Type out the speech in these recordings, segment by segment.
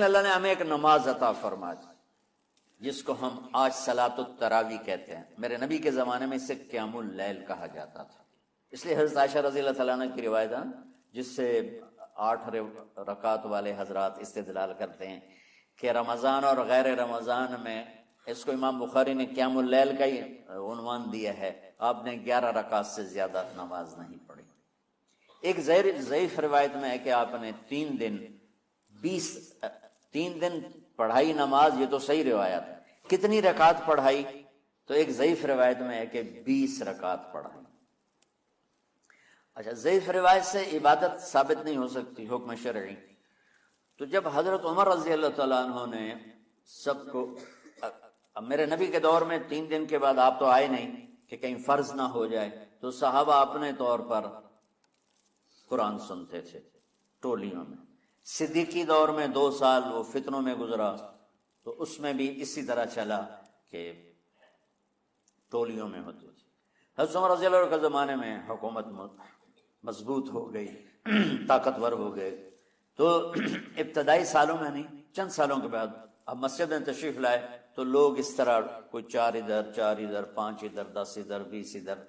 اللہ نے ہمیں ایک نماز عطا فرما دی جس کو ہم آج صلاۃ التراویح کہتے ہیں. میرے نبی کے زمانے میں اسے قیام اللیل کہا جاتا تھا. اس لیے حضرت عائشہ رضی اللہ تعالیٰ عنہ کی روایت ہے جس سے 8 رکعت والے حضرات استدلال کرتے ہیں کہ رمضان اور غیر رمضان میں اس کو امام بخاری نے قیام اللیل کا ہی عنوان دیا ہے. آپ نے 11 رکعت سے زیادہ نماز نہیں پڑھی. ایک ضعیف روایت میں ہے کہ آپ نے 3 دن پڑھائی نماز. یہ تو صحیح روایت ہے. کتنی رکعت پڑھائی؟ تو ایک ضعیف روایت میں ہے کہ 20 رکعت پڑھائی. اچھا، ضعیف روایت سے عبادت ثابت نہیں ہو سکتی حکم شرعی. تو جب حضرت عمر رضی اللہ تعالیٰ عنہ نے سب کو، اب میرے نبی کے دور میں 3 دن کے بعد آپ تو آئے نہیں کہ کہیں فرض نہ ہو جائے، تو صحابہ اپنے طور پر قرآن سنتے تھے ٹولیوں میں. صدیقی دور میں 2 سال وہ فتنوں میں گزرا تو اس میں بھی اسی طرح چلا کہ ٹولیوں میں ہوتی تھی. حضرت عمر رضی اللہ عنہ کے زمانے میں حکومت مضبوط ہو گئی، طاقتور ہو گئے، تو ابتدائی سالوں میں نہیں، چند سالوں کے بعد اب مسجد میں تشریف لائے تو لوگ اس طرح کوئی 4 ادھر 4 ادھر 5 ادھر 10 ادھر 20 ادھر،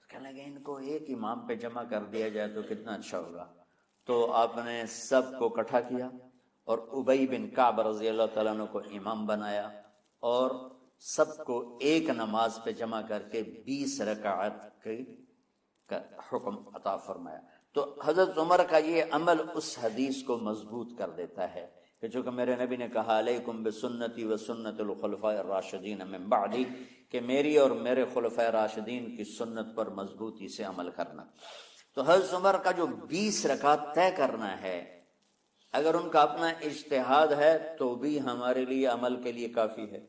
کہنے لگے ان کو ایک امام پہ جمع کر دیا جائے تو کتنا اچھا ہوگا. تو آپ نے سب کو اکٹھا کیا اور ابی بن کعب رضی اللہ تعالیٰ عنہ کو امام بنایا اور سب کو ایک نماز پہ جمع کر کے 20 رکعت کا حکم عطا فرمایا. تو حضرت عمر کا یہ عمل اس حدیث کو مضبوط کر دیتا ہے کہ چونکہ میرے نبی نے کہا علیکم بسنتی و سنت الخلفاء الراشدین من بعدی، کہ میری اور میرے خلفاء راشدین کی سنت پر مضبوطی سے عمل کرنا. تو حضرت عمر کا جو 20 رکعت طے کرنا ہے، اگر ان کا اپنا اجتہاد ہے تو بھی ہمارے لیے عمل کے لیے کافی ہے،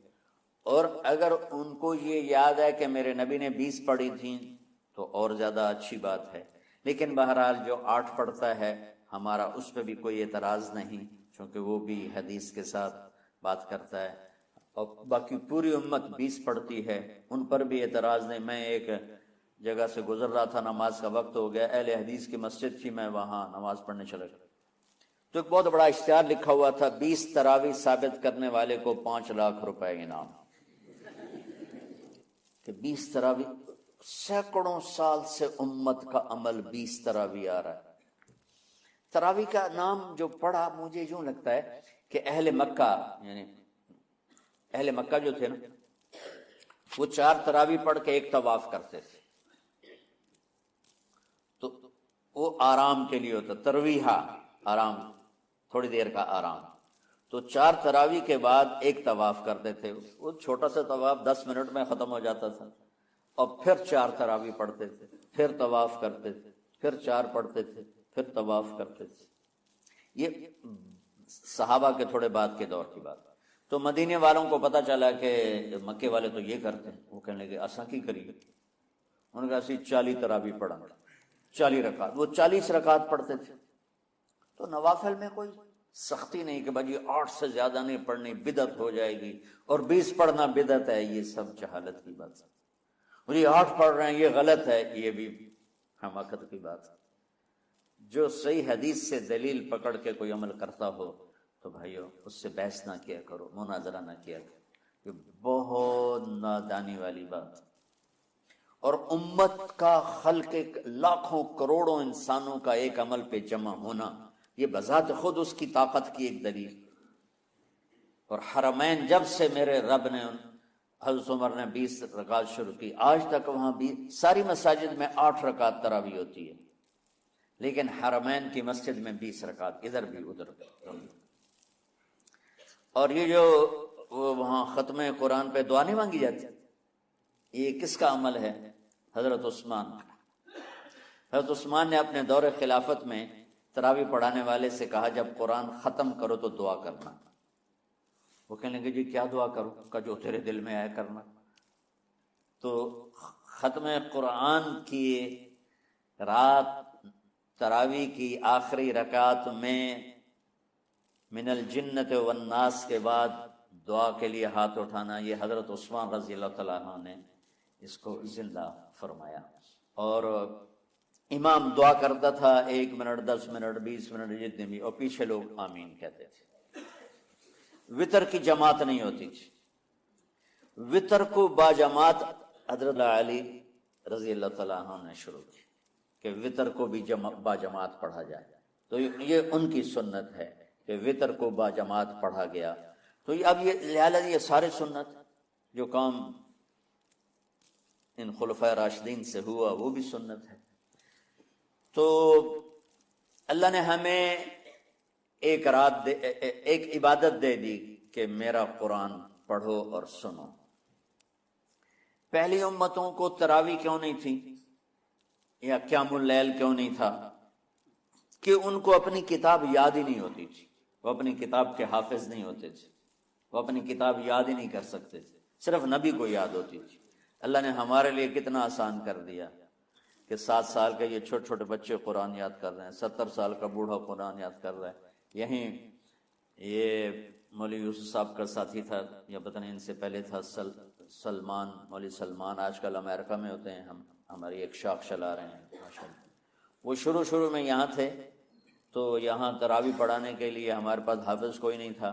اور اگر ان کو یہ یاد ہے کہ میرے نبی نے 20 پڑھی تھیں تو اور زیادہ اچھی بات ہے. لیکن بہرحال جو 8 پڑھتا ہے ہمارا اس پہ بھی کوئی اعتراض نہیں، چونکہ وہ بھی حدیث کے ساتھ بات کرتا ہے، اور باقی پوری امت 20 پڑھتی ہے ان پر بھی اعتراض نہیں. میں ایک جگہ سے گزر رہا تھا، نماز کا وقت ہو گیا، اہل حدیث کی مسجد تھی، میں وہاں نماز پڑھنے چلا گیا تو ایک بہت بڑا اشتہار لکھا ہوا تھا 20 تراویح ثابت کرنے والے کو 5 لاکھ روپے انعام. کہ 20 تراویح، سینکڑوں سال سے امت کا عمل 20 تراویح آ رہا ہے. تراویح کا نام جو پڑھا مجھے یوں لگتا ہے کہ اہل مکہ، یعنی اہل مکہ جو تھے نا، وہ 4 تراویح پڑھ کے ایک طواف کرتے تھے، تو وہ آرام کے لیے ہوتا، ترویحہ آرام، تھوڑی دیر کا آرام. تو 4 تراویح کے بعد ایک طواف کرتے تھے. وہ چھوٹا سا طواف 10 منٹ میں ختم ہو جاتا تھا، اور پھر 4 تراویح پڑھتے تھے، پھر طواف کرتے تھے، پھر 4 پڑھتے تھے، پھر طواف کرتے تھے. یہ صحابہ کے تھوڑے بعد کے دور کی بات. تو مدینے والوں کو پتہ چلا کہ مکے والے تو یہ کرتے ہیں، وہ کہنے لگے اساں کی کریے. انہوں نے کہا اسی 40 تراویح پڑھا، 40 رکعت. وہ 40 رکعت پڑھتے تھے. تو نوافل میں کوئی سختی نہیں کہ بھائی 8 سے زیادہ نہیں پڑھنی، بدعت ہو جائے گی، اور 20 پڑھنا بدعت ہے، یہ سب جہالت کی بات ہے. اور یہ 8 پڑھ رہے ہیں یہ غلط ہے، یہ بھی حماقت کی بات ہے. جو صحیح حدیث سے دلیل پکڑ کے کوئی عمل کرتا ہو تو بھائیو اس سے بحث نہ کیا کرو، مناظرہ نہ کیا کرو. یہ بہت نادانی والی بات. اور امت کا خلق، لاکھوں کروڑوں انسانوں کا ایک عمل پہ جمع ہونا، یہ بذات خود اس کی طاقت کی ایک دلیل. اور حرمین جب سے میرے رب نے حضرت عمر نے 20 رکعت شروع کی، آج تک وہاں بھی ساری مساجد میں 8 رکعت تراویح ہوتی ہے، لیکن حرمین کی مسجد میں 20 رکعت، ادھر بھی ادھر بھی. اور یہ جو وہاں ختم قرآن پہ دعا نہیں مانگی جاتی، یہ کس کا عمل ہے؟ حضرت عثمان. حضرت عثمان نے اپنے دور خلافت میں تراویح پڑھانے والے سے کہا جب قرآن ختم کرو تو دعا کرنا. وہ کہنے لگے جی کیا دعا کروں؟ کا جو تیرے دل میں آئے کرنا. تو ختم قرآن کی رات تراویح کی آخری رکعت میں من الجنت والناس کے بعد دعا کے لیے ہاتھ اٹھانا، یہ حضرت عثمان رضی اللہ تعالیٰ عنہ نے اس کو زندہ فرمایا. اور امام دعا کرتا تھا 1 منٹ 10 منٹ 20 منٹ جتنے بھی، اور پیچھے لوگ آمین کہتے تھے. وطر کی جماعت نہیں ہوتی تھی. وطر کو باجماعت حضرت علی رضی اللہ تعالیٰ عنہ نے شروع کی کہ وطر کو بھی باجماعت پڑھا جائے. تو یہ ان کی سنت ہے کہ وطر کو باجماعت پڑھا گیا. تو اب یہ لہٰذا یہ سارے سنت جو کام ان خلفائے راشدین سے ہوا وہ بھی سنت ہے. تو اللہ نے ہمیں ایک عبادت دے دی کہ میرا قرآن پڑھو اور سنو. پہلی امتوں کو تراویح کیوں نہیں تھی یا قیام اللیل کیوں نہیں تھا؟ کہ ان کو اپنی کتاب یاد ہی نہیں ہوتی تھی. وہ اپنی کتاب کے حافظ نہیں ہوتے تھے، وہ اپنی کتاب یاد ہی نہیں کر سکتے تھے، صرف نبی کو یاد ہوتی تھی. اللہ نے ہمارے لیے کتنا آسان کر دیا کہ 7 سال کے یہ چھوٹے چھوٹے بچے قرآن یاد کر رہے ہیں، 70 سال کا بوڑھا قرآن یاد کر رہا ہے. یہیں یہ مولوی یوسف صاحب کا ساتھی تھا یا پتہ نہیں ان سے پہلے تھا سلمان، مولوی سلمان، آج کل امریکہ میں ہوتے ہیں، ہماری ایک شاخ چلا رہے ہیں ماشاءاللہ. وہ شروع میں یہاں تھے تو یہاں تراویح پڑھانے کے لیے ہمارے پاس حافظ کوئی نہیں تھا.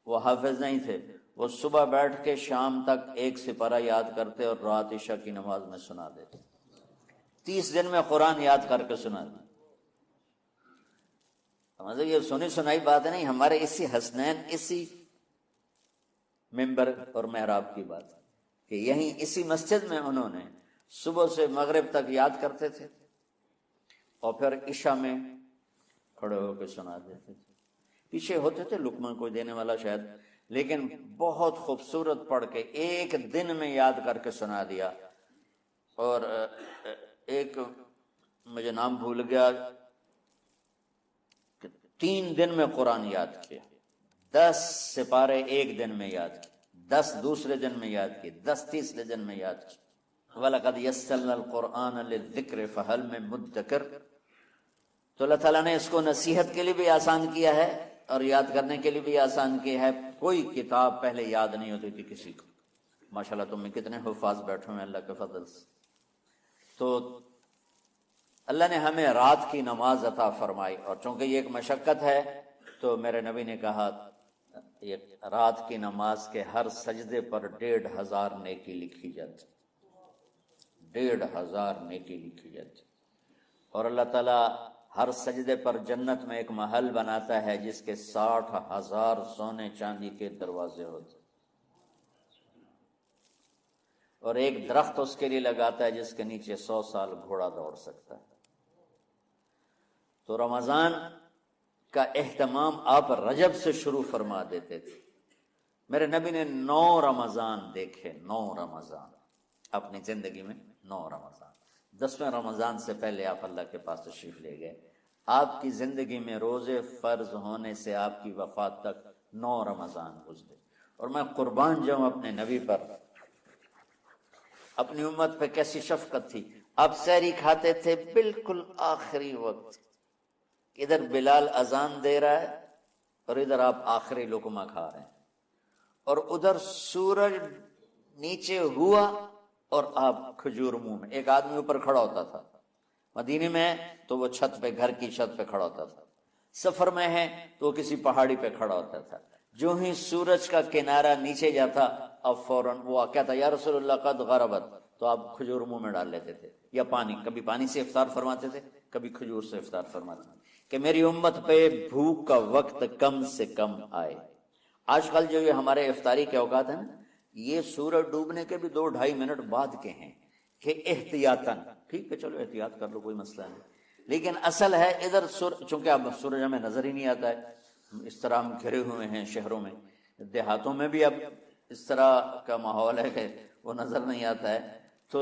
وہ حافظ نہیں تھے، وہ صبح بیٹھ کے شام تک ایک سپارہ یاد کرتے اور رات عشاء کی نماز میں سنا دیتے. 30 دن میں قرآن یاد کر کے سنا دی. مطلب یہ سنی سنائی بات نہیں، ہمارے اسی حسنین، اسی ممبر اور محراب کی بات کہ یہیں اسی مسجد میں انہوں نے صبح سے مغرب تک یاد کرتے تھے اور پھر عشاء میں کھڑے ہو کے سنا دیتے تھے. پیچھے ہوتے تھے لقمہ کوئی دینے والا شاید، لیکن بہت خوبصورت پڑھ کے ایک دن میں یاد کر کے سنا دیا. اور ایک مجھے نام بھول گیا، 3 دن میں قرآن یاد کیا، 10 سپارے ایک دن میں یاد کیے، 10 دوسرے دن میں یاد کیے، 10 تیسرے دن میں یاد کیے. وَلَقَدْ يَسَّرْنَا الْقُرْآنَ لِلذِّكْرِ فَهَلْ مِن مُدَّكِرٍ. تو اللہ تعالیٰ نے اس کو نصیحت کے لیے بھی آسان کیا ہے اور یاد کرنے کے لیے بھی آسان کیا ہے. کوئی کتاب پہلے یاد نہیں ہوتی تھی کسی کو. ماشاءاللہ تم میں کتنے حفاظ بیٹھے ہیں اللہ کے فضل سے. تو اللہ نے ہمیں رات کی نماز عطا فرمائی، اور چونکہ یہ ایک مشقت ہے تو میرے نبی نے کہا یہ رات کی نماز کے ہر سجدے پر 1500 نیکی لکھی جاتی، 1500 نیکی لکھی جاتی. اور اللہ تعالیٰ ہر سجدے پر جنت میں ایک محل بناتا ہے جس کے 60,000 سونے چاندی کے دروازے ہوتے، اور ایک درخت اس کے لیے لگاتا ہے جس کے نیچے 100 سال گھوڑا دوڑ سکتا ہے. تو رمضان کا اہتمام آپ رجب سے شروع فرما دیتے تھے. میرے نبی نے 9 رمضان دیکھے، 9 رمضان اپنی زندگی میں، 9 رمضان. 10ویں رمضان سے پہلے آپ اللہ کے پاس تشریف لے گئے. آپ کی زندگی میں روزے فرض ہونے سے آپ کی وفات تک 9 رمضان گزرے. اور میں قربان جاؤں اپنے نبی پر، اپنی امت پہ کیسی شفقت تھی. آپ سحری کھاتے تھے بالکل آخری وقت، ادھر بلال اذان دے رہا ہے اور ادھر آپ آخری لقمہ کھا رہے ہیں، اور ادھر سورج نیچے ہوا اور آپ کھجور منہ میں. ایک آدمی اوپر کھڑا ہوتا تھا مدینے میں تو وہ چھت پہ، گھر کی چھت پہ کھڑا ہوتا تھا. سفر میں ہے تو وہ کسی پہاڑی پہ کھڑا ہوتا تھا. جو ہی سورج کا کنارہ نیچے جاتا اب فوراً وہ کہتا یا رسول اللہ قد غربت، تو آپ کھجور منہ میں ڈال لیتے تھے یا پانی. کبھی پانی سے افطار فرماتے تھے، کبھی کھجور سے افطار فرماتے تھے کہ میری امت پہ بھوک کا وقت کم سے کم آئے. آج کل جو یہ ہمارے افطاری کے اوقات ہیں یہ سورج ڈوبنے کے بھی 2-2.5 منٹ بعد کے ہیں کہ احتیاطاً، ٹھیک ہے چلو احتیاط کر لو کوئی مسئلہ نہیں، لیکن اصل ہے ادھر چونکہ اب سورج ہمیں نظر ہی نہیں آتا ہے، اس طرح ہم گھرے ہوئے ہیں شہروں میں. دیہاتوں میں بھی اب اس طرح کا ماحول ہے کہ وہ نظر نہیں آتا ہے. تو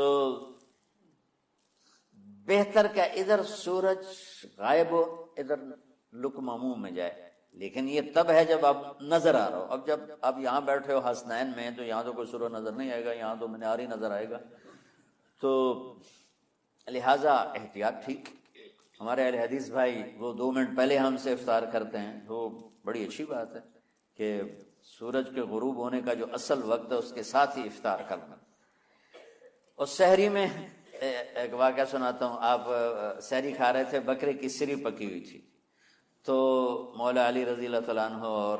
بہتر کہ ادھر سورج غائب ہو، ادھر لقمہ منہ میں جائے. لیکن یہ تب ہے جب آپ نظر آ رہا ہو. اب جب آپ یہاں بیٹھے ہو حسنین میں تو یہاں تو کوئی سورج نظر نہیں آئے گا، یہاں تو منار ہی نظر آئے گا. تو لہٰذا احتیاط ٹھیک. ہمارے اہل حدیث بھائی وہ 2 منٹ پہلے ہم سے افطار کرتے ہیں، وہ بڑی اچھی بات ہے کہ سورج کے غروب ہونے کا جو اصل وقت ہے اس کے ساتھ ہی افطار کرنا. اور سحری میں ایک واقعہ سناتا ہوں. آپ سحری کھا رہے تھے، بکرے کی سری پکی ہوئی تھی، تو مولا علی رضی اللہ تعالیٰ عنہ اور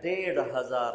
1500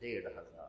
1500।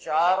4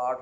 8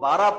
12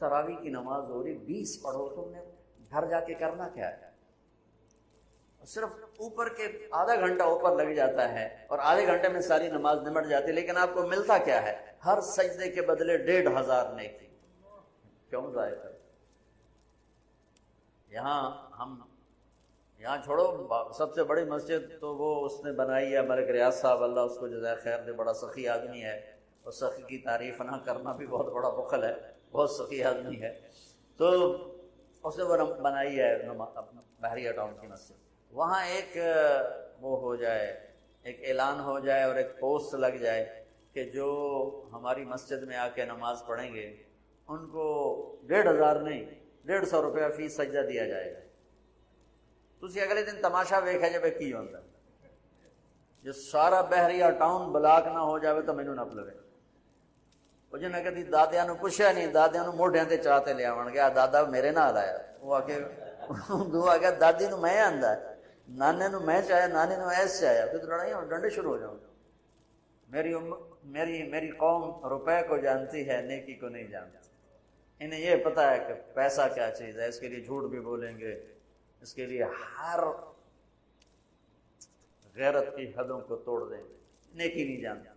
تراویح کی نماز ہو رہی 20 پڑھو، تم نے گھر جا کے کرنا کیا ہے؟ صرف اوپر کے آدھا گھنٹہ اوپر لگ جاتا ہے اور آدھے گھنٹے میں ساری نماز نمٹ جاتی ہے، لیکن آپ کو ملتا کیا ہے؟ ہر سجدے کے بدلے 1500 نیکی۔ کیوں ضائع کر؟ یہاں چھوڑو، سب سے بڑی مسجد تو وہ اس نے بنائی ہے ملک ریاض صاحب، اللہ اس کو جزائے خیر دے، بڑا سخی آدمی ہے، اور سخی کی تعریف نہ کرنا بھی بہت بڑا بخل ہے، بہت سخی آدمی ہے۔ تو اس نے وہ بنائی ہے بحریہ ٹاؤن کی مسجد، وہاں ایک وہ ہو جائے، ایک اعلان ہو جائے اور ایک پوسٹ لگ جائے کہ جو ہماری مسجد میں آ کے نماز پڑھیں گے ان کو 1500 نہیں 150 روپیہ فی سجدہ دیا جائے گا۔ تسی اگلے دن تماشا ویکھا جائے کی ہوتا جو سارا بحریہ ٹاؤن بلاک نہ ہو جاوے تو مینوں نہ پلوے۔ وہ جنہیں کہتی دادیاں نو پوچھا نہیں، دادیاں نو موڈیاں تے چاہتے لے آون گیا، دادا میرے نال آیا، وہ آ کے دادی نو میں آندا ہے، نانے نو میں چاہیا، نانی نو ایس چاہیا، پھر لڑائی اور ڈنڈے شروع ہو جاؤں۔ میری قوم روپے کو جانتی ہے، نیکی کو نہیں جانتی۔ انہیں یہ پتا ہے کہ پیسہ کیا چیز ہے، اس کے لیے جھوٹ بھی بولیں گے، اس کے لیے ہر غیرت کی حدوں کو توڑ دیں گے، نیکی نہیں جانتے۔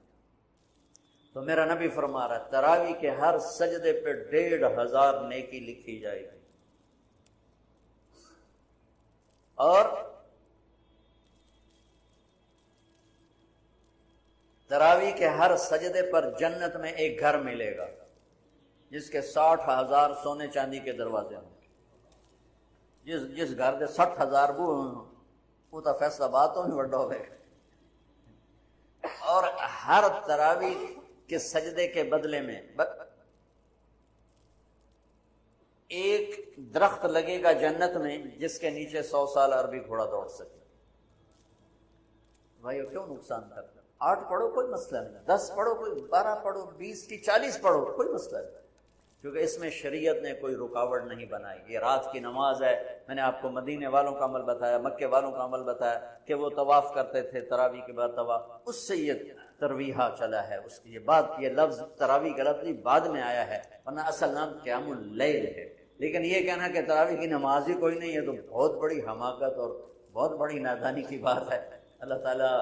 تو میرا نبی فرما رہا ہے تراویح کے ہر سجدے پہ 1500 نیکی لکھی جائے گی، اور تراویح کے ہر سجدے پر جنت میں ایک گھر ملے گا جس کے 60,000 سونے چاندی کے دروازے ہوں۔ جس گھر کے 60,000 بو وہ تو فیصلہ بات تو ہی وڈا ہوئے، اور ہر تراویح کے سجدے کے بدلے میں ایک درخت لگے گا جنت میں جس کے نیچے 100 سال عربی گھوڑا دوڑ سکے۔ بھائی کیوں نقصان کرتا؟ 8 پڑھو کوئی مسئلہ نہیں، 10 پڑھو کوئی، 12 پڑھو، 20 کی 40 پڑھو کوئی مسئلہ نہیں، کیونکہ اس میں شریعت نے کوئی رکاوٹ نہیں بنائی۔ یہ رات کی نماز ہے، میں نے آپ کو مدینے والوں کا عمل بتایا، مکے والوں کا عمل بتایا کہ وہ طواف کرتے تھے، تراویح کے بعد طواف، اس سے یہ ترویحہ چلا ہے، اس کی یہ لفظ تراویح کا لفظ بعد میں آیا ہے، ورنہ اصل نام قیام اللیل ہے۔ لیکن یہ کہنا کہ تراویح کی نماز ہی کوئی نہیں ہے تو بہت بڑی حماقت اور بہت بڑی نادانی کی بات ہے۔ اللہ تعالیٰ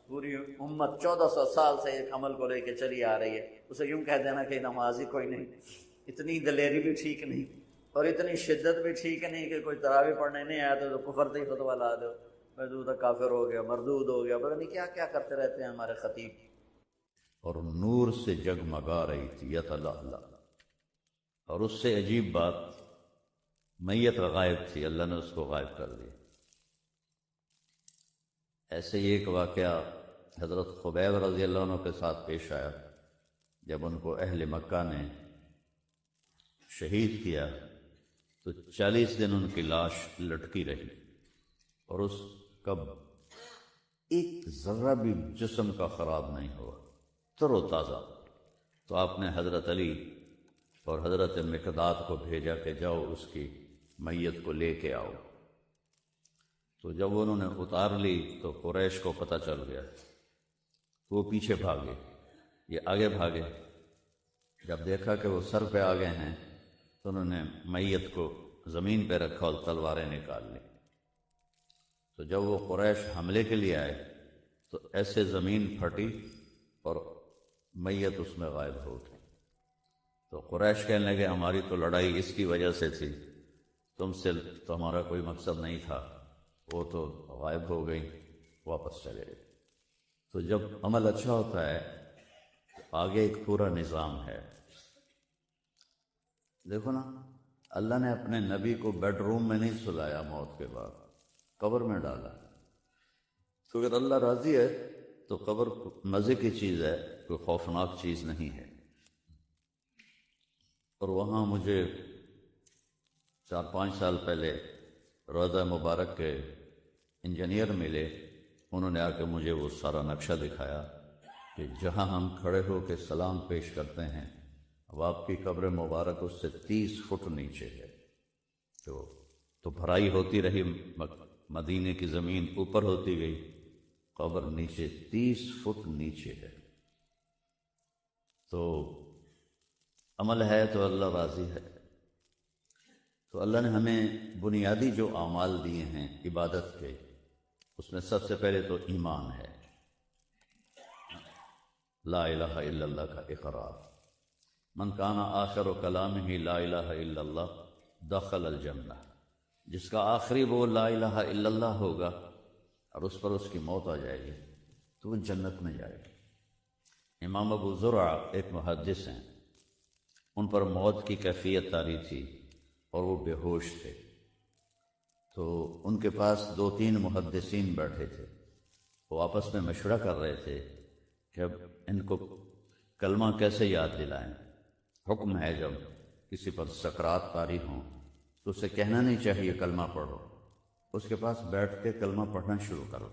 پوری امت 1400 سال سے ایک عمل کو لے کے چلی آ رہی ہے، اسے یوں کہہ دینا کہ نماز ہی کوئی نہیں، اتنی دلیری بھی ٹھیک نہیں اور اتنی شدت بھی ٹھیک نہیں کہ کوئی تراویح پڑھنے نہیں آیا تو کفر سے ہی فتویٰ لا دو، محدود کافر ہو گیا، مردود ہو گیا، پتہ نہیں کیا کیا کرتے رہتے ہیں ہمارے خطیب۔ اور نور سے جگمگا رہی تھی یتلالہ، اور اس سے عجیب بات، میت غائب تھی، اللہ نے اس کو غائب کر دیا۔ ایسے ہی ایک واقعہ حضرت خبیب رضی اللہ عنہ کے ساتھ پیش آیا، جب ان کو اہل مکہ نے شہید کیا تو 40 دن ان کی لاش لٹکی رہی، اور اس کا ایک ذرہ بھی جسم کا خراب نہیں ہوا، تر و تازہ۔ تو آپ نے حضرت علی اور حضرت مقداد کو بھیجا کہ جاؤ اس کی میت کو لے کے آؤ۔ تو جب انہوں نے اتار لی تو قریش کو پتہ چل گیا، وہ پیچھے بھاگے، یہ آگے بھاگے۔ جب دیکھا کہ وہ سر پہ آگے ہیں تو انہوں نے میت کو زمین پہ رکھا اور تلواریں نکال لی۔ تو جب وہ قریش حملے کے لیے آئے تو ایسے زمین پھٹی اور میت اس میں غائب ہو گئی۔ تو قریش کہنے لگے ہماری تو لڑائی اس کی وجہ سے تھی، تم سے تو ہمارا کوئی مقصد نہیں تھا، وہ تو غائب ہو گئی، واپس چلے گئے۔ تو جب عمل اچھا ہوتا ہے تو آگے ایک پورا نظام ہے۔ دیکھو نا، اللہ نے اپنے نبی کو بیڈ روم میں نہیں سلایا موت کے بعد، قبر میں ڈالا۔ تو اگر اللہ راضی ہے تو قبر مزے کی چیز ہے، کوئی خوفناک چیز نہیں ہے۔ اور وہاں مجھے 4-5 سال پہلے روضہ مبارک کے انجینئر ملے، انہوں نے آ کے مجھے وہ سارا نقشہ دکھایا کہ جہاں ہم کھڑے ہو کے سلام پیش کرتے ہیں اب آپ کی قبر مبارک اس سے 30 فٹ نیچے ہے۔ تو بھرائی ہوتی رہی، مدینے کی زمین اوپر ہوتی گئی، قبر نیچے 30 فٹ نیچے ہے۔ تو عمل ہے تو اللہ راضی ہے، تو اللہ نے ہمیں بنیادی جو اعمال دیے ہیں عبادت کے، اس میں سب سے پہلے تو ایمان ہے، لا الہ الا اللہ کا اقرار۔ من کان آخر کلامہ لا الہ الا اللہ دخل الجنہ، جس کا آخری وہ لا الہ الا اللہ ہوگا اور اس پر اس کی موت آ جائے گی تو وہ جنت میں جائے گی۔ امام ابو زرع ایک محدث ہیں، ان پر موت کی کیفیت طاری تھی اور وہ بے ہوش تھے، تو ان کے پاس 2-3 محدثین بیٹھے تھے، وہ آپس میں مشورہ کر رہے تھے کہ اب ان کو کلمہ کیسے یاد دلائیں۔ حکم ہے جب کسی پر سکرات طاری ہوں تو اسے کہنا نہیں چاہیے کلمہ پڑھو، اس کے پاس بیٹھ کے کلمہ پڑھنا شروع کرو،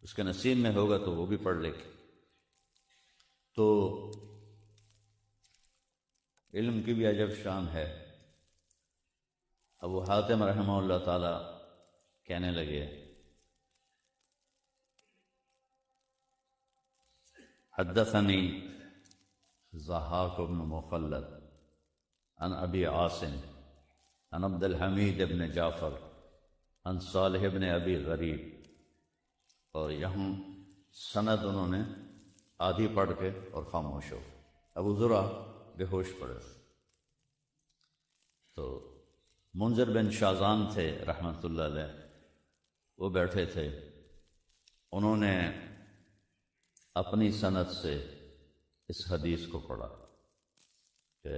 اس کے نصیب میں ہوگا تو وہ بھی پڑھ لے گی۔ تو علم کی بھی عجب شان ہے۔ ابو حاتم رحمہ اللہ تعالی کہنے لگے حدثنی ضحاک بن مخلد عن ابی عاصم عن عبد الحمید بن جعفر عن صالح بن ابی غریب، اور یہاں سند انہوں نے آدھی پڑھ کے اور خاموش ہو، ابو زرع بے ہوش پڑے۔ تو منذر بن شازان تھے رحمۃ اللہ علیہ، وہ بیٹھے تھے، انہوں نے اپنی سند سے اس حدیث کو پڑھا کہ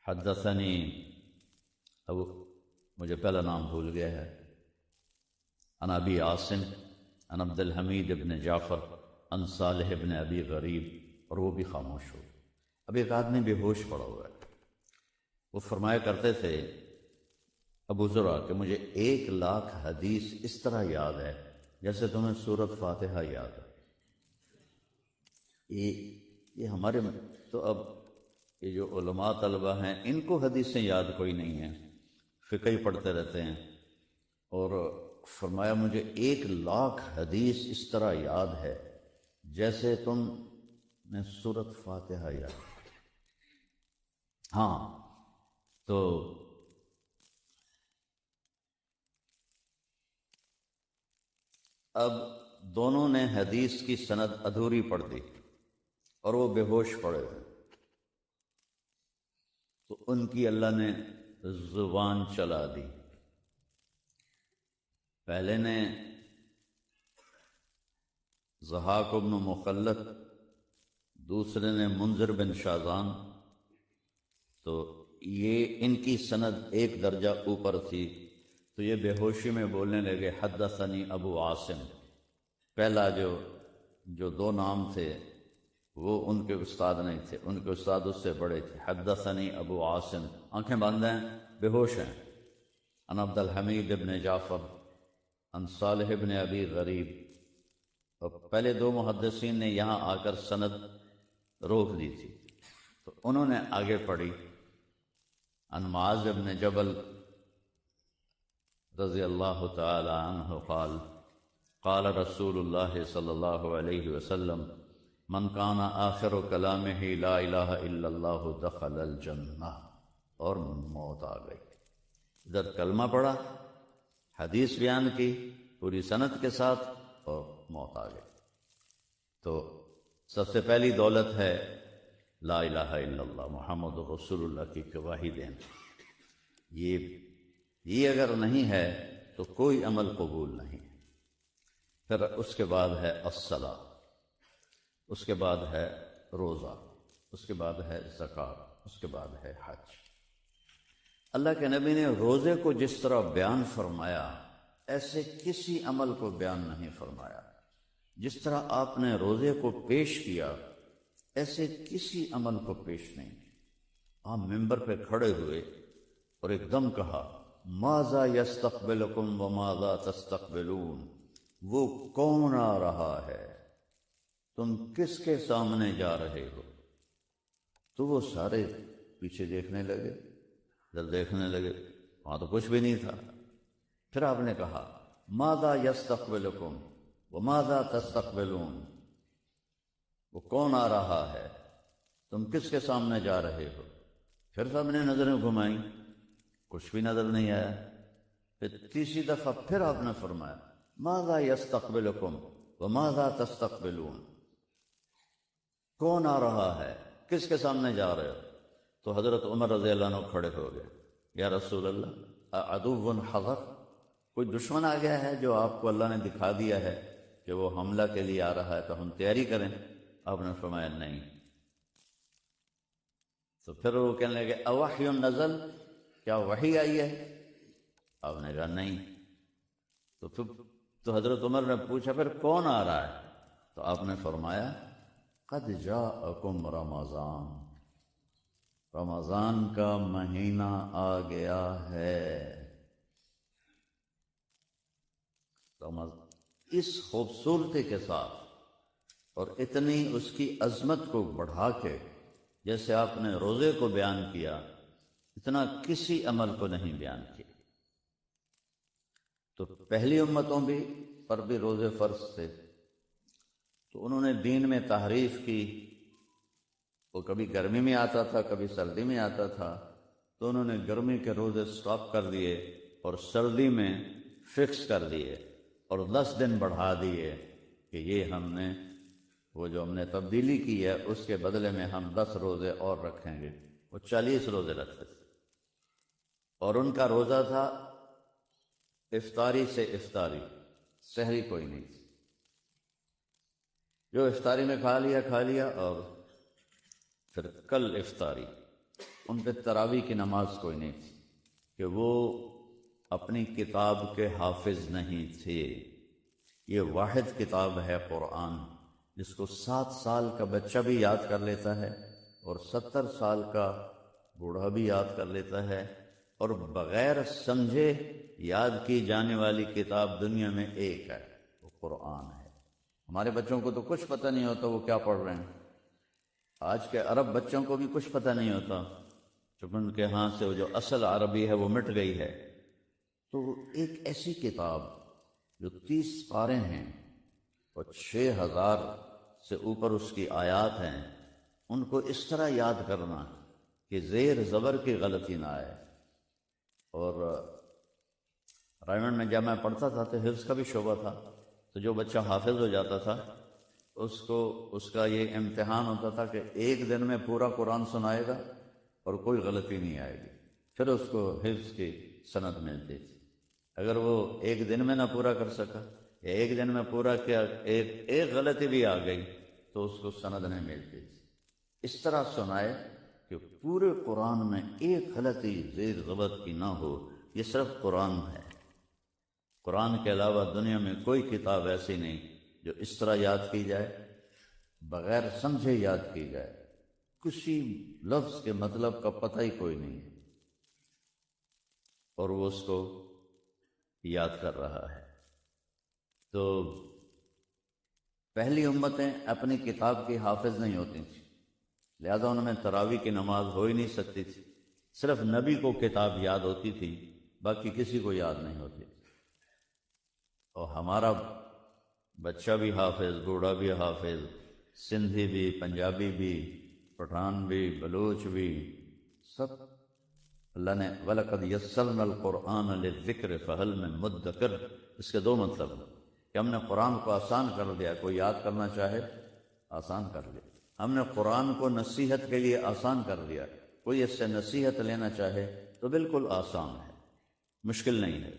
حدثنی، اب مجھے پہلا نام بھول گیا ہے، عن ابی عاصم عن عبد الحمید ابن جعفر عن صالح ابن ابی غریب، اور وہ بھی خاموش ہو۔ اب ایک آدمی بے ہوش پڑا ہوا ہے، وہ فرمایا کرتے تھے ابو زرع کہ مجھے 1,00,000 حدیث اس طرح یاد ہے جیسے تمہیں سورۃ فاتحہ یاد ہے۔ یہ ہمارے تو اب یہ جو علماء طلبہ ہیں ان کو حدیثیں یاد کوئی نہیں ہیں، فقہ ہی پڑھتے رہتے ہیں، اور فرمایا مجھے 1,00,000 حدیث اس طرح یاد ہے جیسے تم نے سورۃ فاتحہ یاد۔ ہاں، تو اب دونوں نے حدیث کی سند ادھوری پڑھ دی اور وہ بے ہوش پڑے ہوئے، تو ان کی اللہ نے زبان چلا دی۔ پہلے نے ضحاک بن مخلد، دوسرے نے منذر بن شازان، تو یہ ان کی سند ایک درجہ اوپر تھی، تو یہ بے ہوشی میں بولنے لگے حدثنی ابو عاصم۔ پہلا جو 2 نام تھے وہ ان کے استاد نہیں تھے، ان کے استاد اس سے بڑے تھے۔ حدثنی ابو عاصم، آنکھیں بند ہیں، بے ہوش ہیں، عن عبد الحمید ابن جعفر عن صالح ابن ابی غریب، اور پہلے 2 محدثین نے یہاں آ کر سند روک دی تھی، تو انہوں نے آگے پڑھی عن معاذ بن جبل رضی اللہ تعالی عنہ قال قال رسول اللہ صلی اللہ علیہ وسلم من کان آخر کلامہ لا الہ الا اللہ دخل الجنہ، اور موت آ گئی۔ ادھر کلمہ پڑھا، حدیث بیان کی پوری سند کے ساتھ، اور موت آ گئی۔ تو سب سے پہلی دولت ہے لا الہ الا اللہ محمد رسول اللہ کی گواہی دینا۔ یہ اگر نہیں ہے تو کوئی عمل قبول نہیں۔ پھر اس کے بعد ہے الصلاۃ، اس کے بعد ہے روزہ، اس کے بعد ہے زکوٰۃ، اس کے بعد ہے حج۔ اللہ کے نبی نے روزے کو جس طرح بیان فرمایا ایسے کسی عمل کو بیان نہیں فرمایا۔ جس طرح آپ نے روزے کو پیش کیا ایسے کسی عمل کو پیش نہیں۔ آپ ممبر پہ کھڑے ہوئے اور ایک دم کہا ماذا یستقبلکم وماذا تستقبلون، وہ کون آ رہا ہے، تم کس کے سامنے جا رہے ہو؟ تو وہ سارے پیچھے دیکھنے لگے، ادھر دیکھنے لگے، وہاں تو کچھ بھی نہیں تھا۔ پھر آپ نے کہا ماذا یستقبلکم وماذا تستقبلون، وہ کون آ رہا ہے، تم کس کے سامنے جا رہے ہو؟ پھر سب نے نظریں گھمائیں، کچھ بھی نظر نہیں آیا۔ پھر تیسری دفعہ پھر آپ نے فرمایا ماذا یستقبلکم وماذا تستقبلون، کون آ رہا ہے، کس کے سامنے جا رہے ہو؟ تو حضرت عمر رضی اللہ عنہ کھڑے ہو گئے، یا رسول اللہ عدو حضر، کوئی دشمن آ گیا ہے جو آپ کو اللہ نے دکھا دیا ہے کہ وہ حملہ کے لیے آ رہا ہے تو ہم تیاری کریں؟ آپ نے فرمایا نہیں۔ تو پھر وہ کہنے لگے اوحی نزل، کیا وحی آئی ہے؟ آپ نے کہا نہیں۔ تو حضرت عمر نے پوچھا پھر کون آ رہا ہے؟ تو آپ نے فرمایا قد جاءکم رمضان، رمضان کا مہینہ آ گیا ہے۔ اس خوبصورتی کے ساتھ اور اتنی اس کی عظمت کو بڑھا کے جیسے آپ نے روزے کو بیان کیا، اتنا کسی عمل کو نہیں بیان کیا۔ تو پہلی امتوں بھی پر بھی روزے فرض تھے، تو انہوں نے دین میں تحریف کی، وہ کبھی گرمی میں آتا تھا کبھی سردی میں آتا تھا، تو انہوں نے گرمی کے روزے سٹاپ کر دیے اور سردی میں فکس کر دیے اور 10 دن بڑھا دیے کہ یہ ہم نے وہ جو ہم نے تبدیلی کی ہے اس کے بدلے میں ہم 10 روزے اور رکھیں گے۔ وہ 40 روزے رکھتے تھے، اور ان کا روزہ تھا افطاری سے افطاری، سحری کوئی نہیں تھی، جو افطاری میں کھا لیا اور پھر کل افطاری۔ ان پہ تراویح کی نماز کوئی نہیں تھی کہ وہ اپنی کتاب کے حافظ نہیں تھے۔ یہ واحد کتاب ہے قرآن، جس کو 7 سال کا بچہ بھی یاد کر لیتا ہے اور 70 سال کا بوڑھا بھی یاد کر لیتا ہے، اور بغیر سمجھے یاد کی جانے والی کتاب دنیا میں ایک ہے، وہ قرآن ہے۔ ہمارے بچوں کو تو کچھ پتہ نہیں ہوتا وہ کیا پڑھ رہے ہیں، آج کے عرب بچوں کو بھی کچھ پتہ نہیں ہوتا، چونکہ ان کے ہاں سے وہ جو اصل عربی ہے وہ مٹ گئی ہے۔ تو ایک ایسی کتاب جو 30 پارے ہیں اور 6000 سے اوپر اس کی آیات ہیں، ان کو اس طرح یاد کرنا کہ زیر زبر کی غلطی نہ آئے۔ اور رائمنڈ میں جب میں پڑھتا تھا تو حفظ کا بھی شعبہ تھا، تو جو بچہ حافظ ہو جاتا تھا اس کا یہ امتحان ہوتا تھا کہ ایک دن میں پورا قرآن سنائے گا اور کوئی غلطی نہیں آئے گی، پھر اس کو حفظ کی سند ملتی تھی۔ اگر وہ ایک دن میں نہ پورا کر سکا یا ایک دن میں پورا کیا ایک غلطی بھی آ گئی تو اس کو سند نہیں ملتی تھی۔ اس طرح سنائے کہ پورے قرآن میں ایک غلطی زیر زبر کی نہ ہو۔ یہ صرف قرآن ہے، قرآن کے علاوہ دنیا میں کوئی کتاب ایسی نہیں جو اس طرح یاد کی جائے، بغیر سمجھے یاد کی جائے، کسی لفظ کے مطلب کا پتہ ہی کوئی نہیں ہے، اور وہ اس کو یاد کر رہا ہے۔ تو پہلی امتیں اپنی کتاب کی حافظ نہیں ہوتی تھیں، لہذا ان میں تراویح کی نماز ہو ہی نہیں سکتی تھی۔ صرف نبی کو کتاب یاد ہوتی تھی، باقی کسی کو یاد نہیں ہوتی تھی۔ اور ہمارا بچہ بھی حافظ، بوڑھا بھی حافظ، سندھی بھی، پنجابی بھی، پٹھان بھی، بلوچ بھی، سب اللہ نے وَلَقَدْ يَسَّرْنَا الْقُرْآنَ لِلذِّكْرِ فَهَلْ مِن مُدَّكِرٍ، اس کے 2 مطلب ہیں کہ ہم نے قرآن کو آسان کر دیا، کوئی یاد کرنا چاہے آسان کر دیا۔ ہم نے قرآن کو نصیحت کے لیے آسان کر دیا، کوئی اس سے نصیحت لینا چاہے تو بالکل آسان ہے، مشکل نہیں ہے۔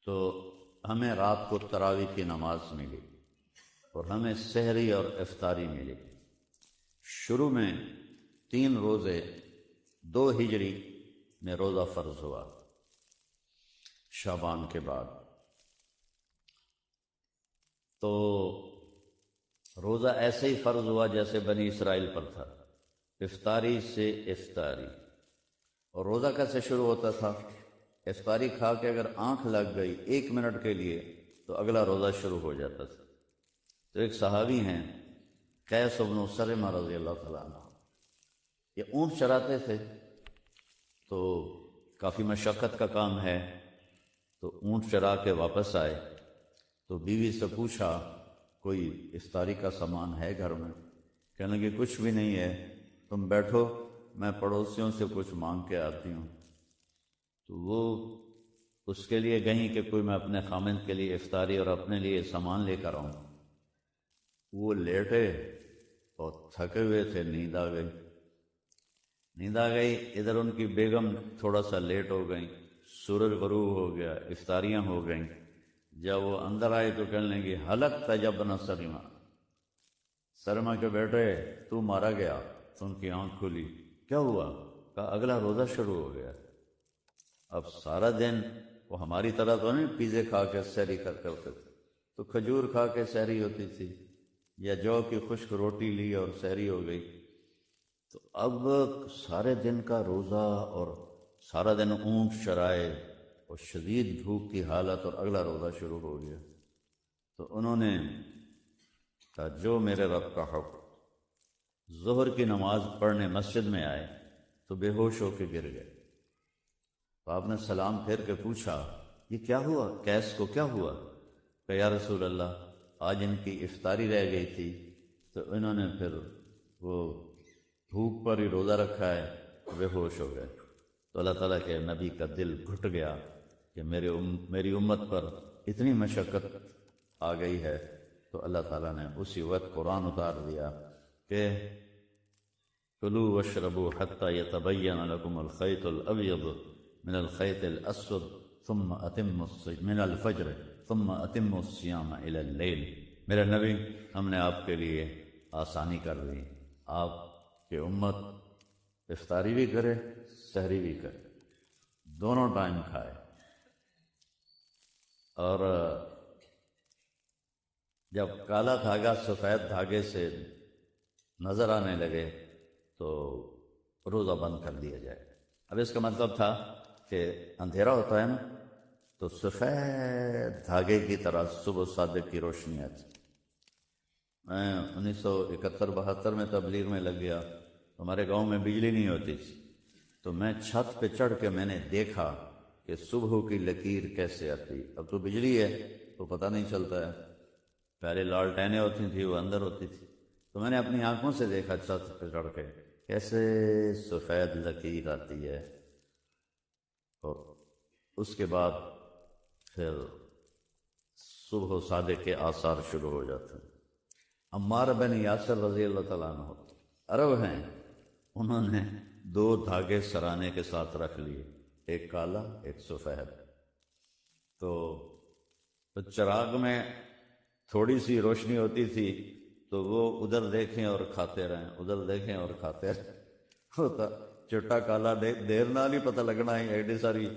تو ہمیں رات کو تراویح کی نماز ملی اور ہمیں سحری اور افطاری ملی۔ شروع میں 3 روزے 2 ہجری میں روزہ فرض ہوا شعبان کے بعد، تو روزہ ایسے ہی فرض ہوا جیسے بنی اسرائیل پر تھا، افطاری سے افطاری۔ اور روزہ کیسے شروع ہوتا تھا؟ افطاری کھا کے اگر آنکھ لگ گئی 1 منٹ کے لیے تو اگلا روزہ شروع ہو جاتا تھا۔ تو ایک صحابی ہیں قیس بن سلمہ رضی اللہ تعالیٰ عنہ، یہ اونٹ چراتے تھے، تو کافی مشقت کا کام ہے، تو اونٹ چرا کے واپس آئے تو بیوی سے پوچھا کوئی افطاری کا سامان ہے گھر میں؟ کہنے لگے کچھ بھی نہیں ہے، تم بیٹھو میں پڑوسیوں سے کچھ مانگ کے آتی ہوں، تو وہ اس کے لیے گئیں کہ کوئی میں اپنے خامند کے لیے افطاری اور اپنے لیے سامان لے کر آؤں۔ وہ لیٹے اور تھکے ہوئے تھے، نیند آ گئی۔ نیند آ گئی، ادھر ان کی بیگم تھوڑا سا لیٹ ہو گئیں، سورج غروب ہو گیا، افطاریاں ہو گئیں۔ جب وہ اندر آئے تو کہنے لگی ہلکت جب سلمہ، سلمہ کے بیٹے تو مارا گیا۔ تو ان کی آنکھ کھلی، کیا ہوا؟ کہا اگلا روزہ شروع ہو گیا۔ اب سارا دن وہ ہماری طرح تو نہیں پیزے کھا کے سحری کرتے ہوتے تھے، تو کھجور کھا کے سحری ہوتی تھی، یا جو کی خشک روٹی لی اور سحری ہو گئی۔ تو اب سارے دن کا روزہ اور سارا دن اونٹ شرائے اور شدید بھوک کی حالت، اور اگلا روزہ شروع ہو گیا۔ تو انہوں نے کہا جو میرے رب کا حکم۔ ظہر کی نماز پڑھنے مسجد میں آئے تو بے ہوش ہو کے گر گئے۔ تو آپ نے سلام پھیر کے پوچھا یہ کیا ہوا، کیس کو کیا ہوا؟ کہ یا رسول اللہ آج ان کی افطاری رہ گئی تھی، تو انہوں نے پھر وہ بھوک پر ہی روزہ رکھا ہے، بے ہوش ہو گئے۔ تو اللہ تعالیٰ کے نبی کا دل گھٹ گیا کہ میری امت پر اتنی مشقت آ گئی ہے۔ تو اللہ تعالیٰ نے اسی وقت قرآن اتار دیا کہ کلوا واشربوا حتى يتبين لكم الخيط الأبيض من الخيط الأسود ثم أتموا من الفجر ثم أتموا الصيام إلى الليل۔ میرے نبی ہم نے آپ کے لیے آسانی کر دی، آپ کی امت افطاری بھی کرے سحری بھی کرے، دونوں ٹائم کھائے۔ اور جب کالا دھاگا سفید دھاگے سے نظر آنے لگے تو روزہ بند کر دیا جائے۔ اب اس کا مطلب تھا کہ اندھیرا ہوتا ہے نا، تو سفید دھاگے کی طرح صبح صادق کی روشنی آتی۔ میں 1971-72 میں تبلیغ میں لگ گیا، ہمارے گاؤں میں بجلی نہیں ہوتی تھی، تو میں چھت پہ چڑھ کے میں نے دیکھا کہ صبح کی لکیر کیسے آتی۔ اب تو بجلی ہے تو پتہ نہیں چلتا ہے، پہلے لالٹینیں ہوتی تھیں وہ اندر ہوتی تھی، تو میں نے اپنی آنکھوں سے دیکھا چھت پہ چڑھ کے کیسے سفید لکیر آتی ہے، اور اس کے بعد پھر صبح و صادق کے آثار شروع ہو جاتے ہیں۔ عمار بن یاسر رضی اللہ تعالیٰ عنہ عرب ہیں، انہوں نے 2 دھاگے سرانے کے ساتھ رکھ لیے، ایک کالا ایک سفید۔ تو چراغ میں تھوڑی سی روشنی ہوتی تھی تو وہ ادھر دیکھیں اور کھاتے رہیں، ادھر دیکھیں اور کھاتے رہیں، ہوتا چٹا کالا دیر نال ہی پتہ لگنا ہے، ایڈی ساری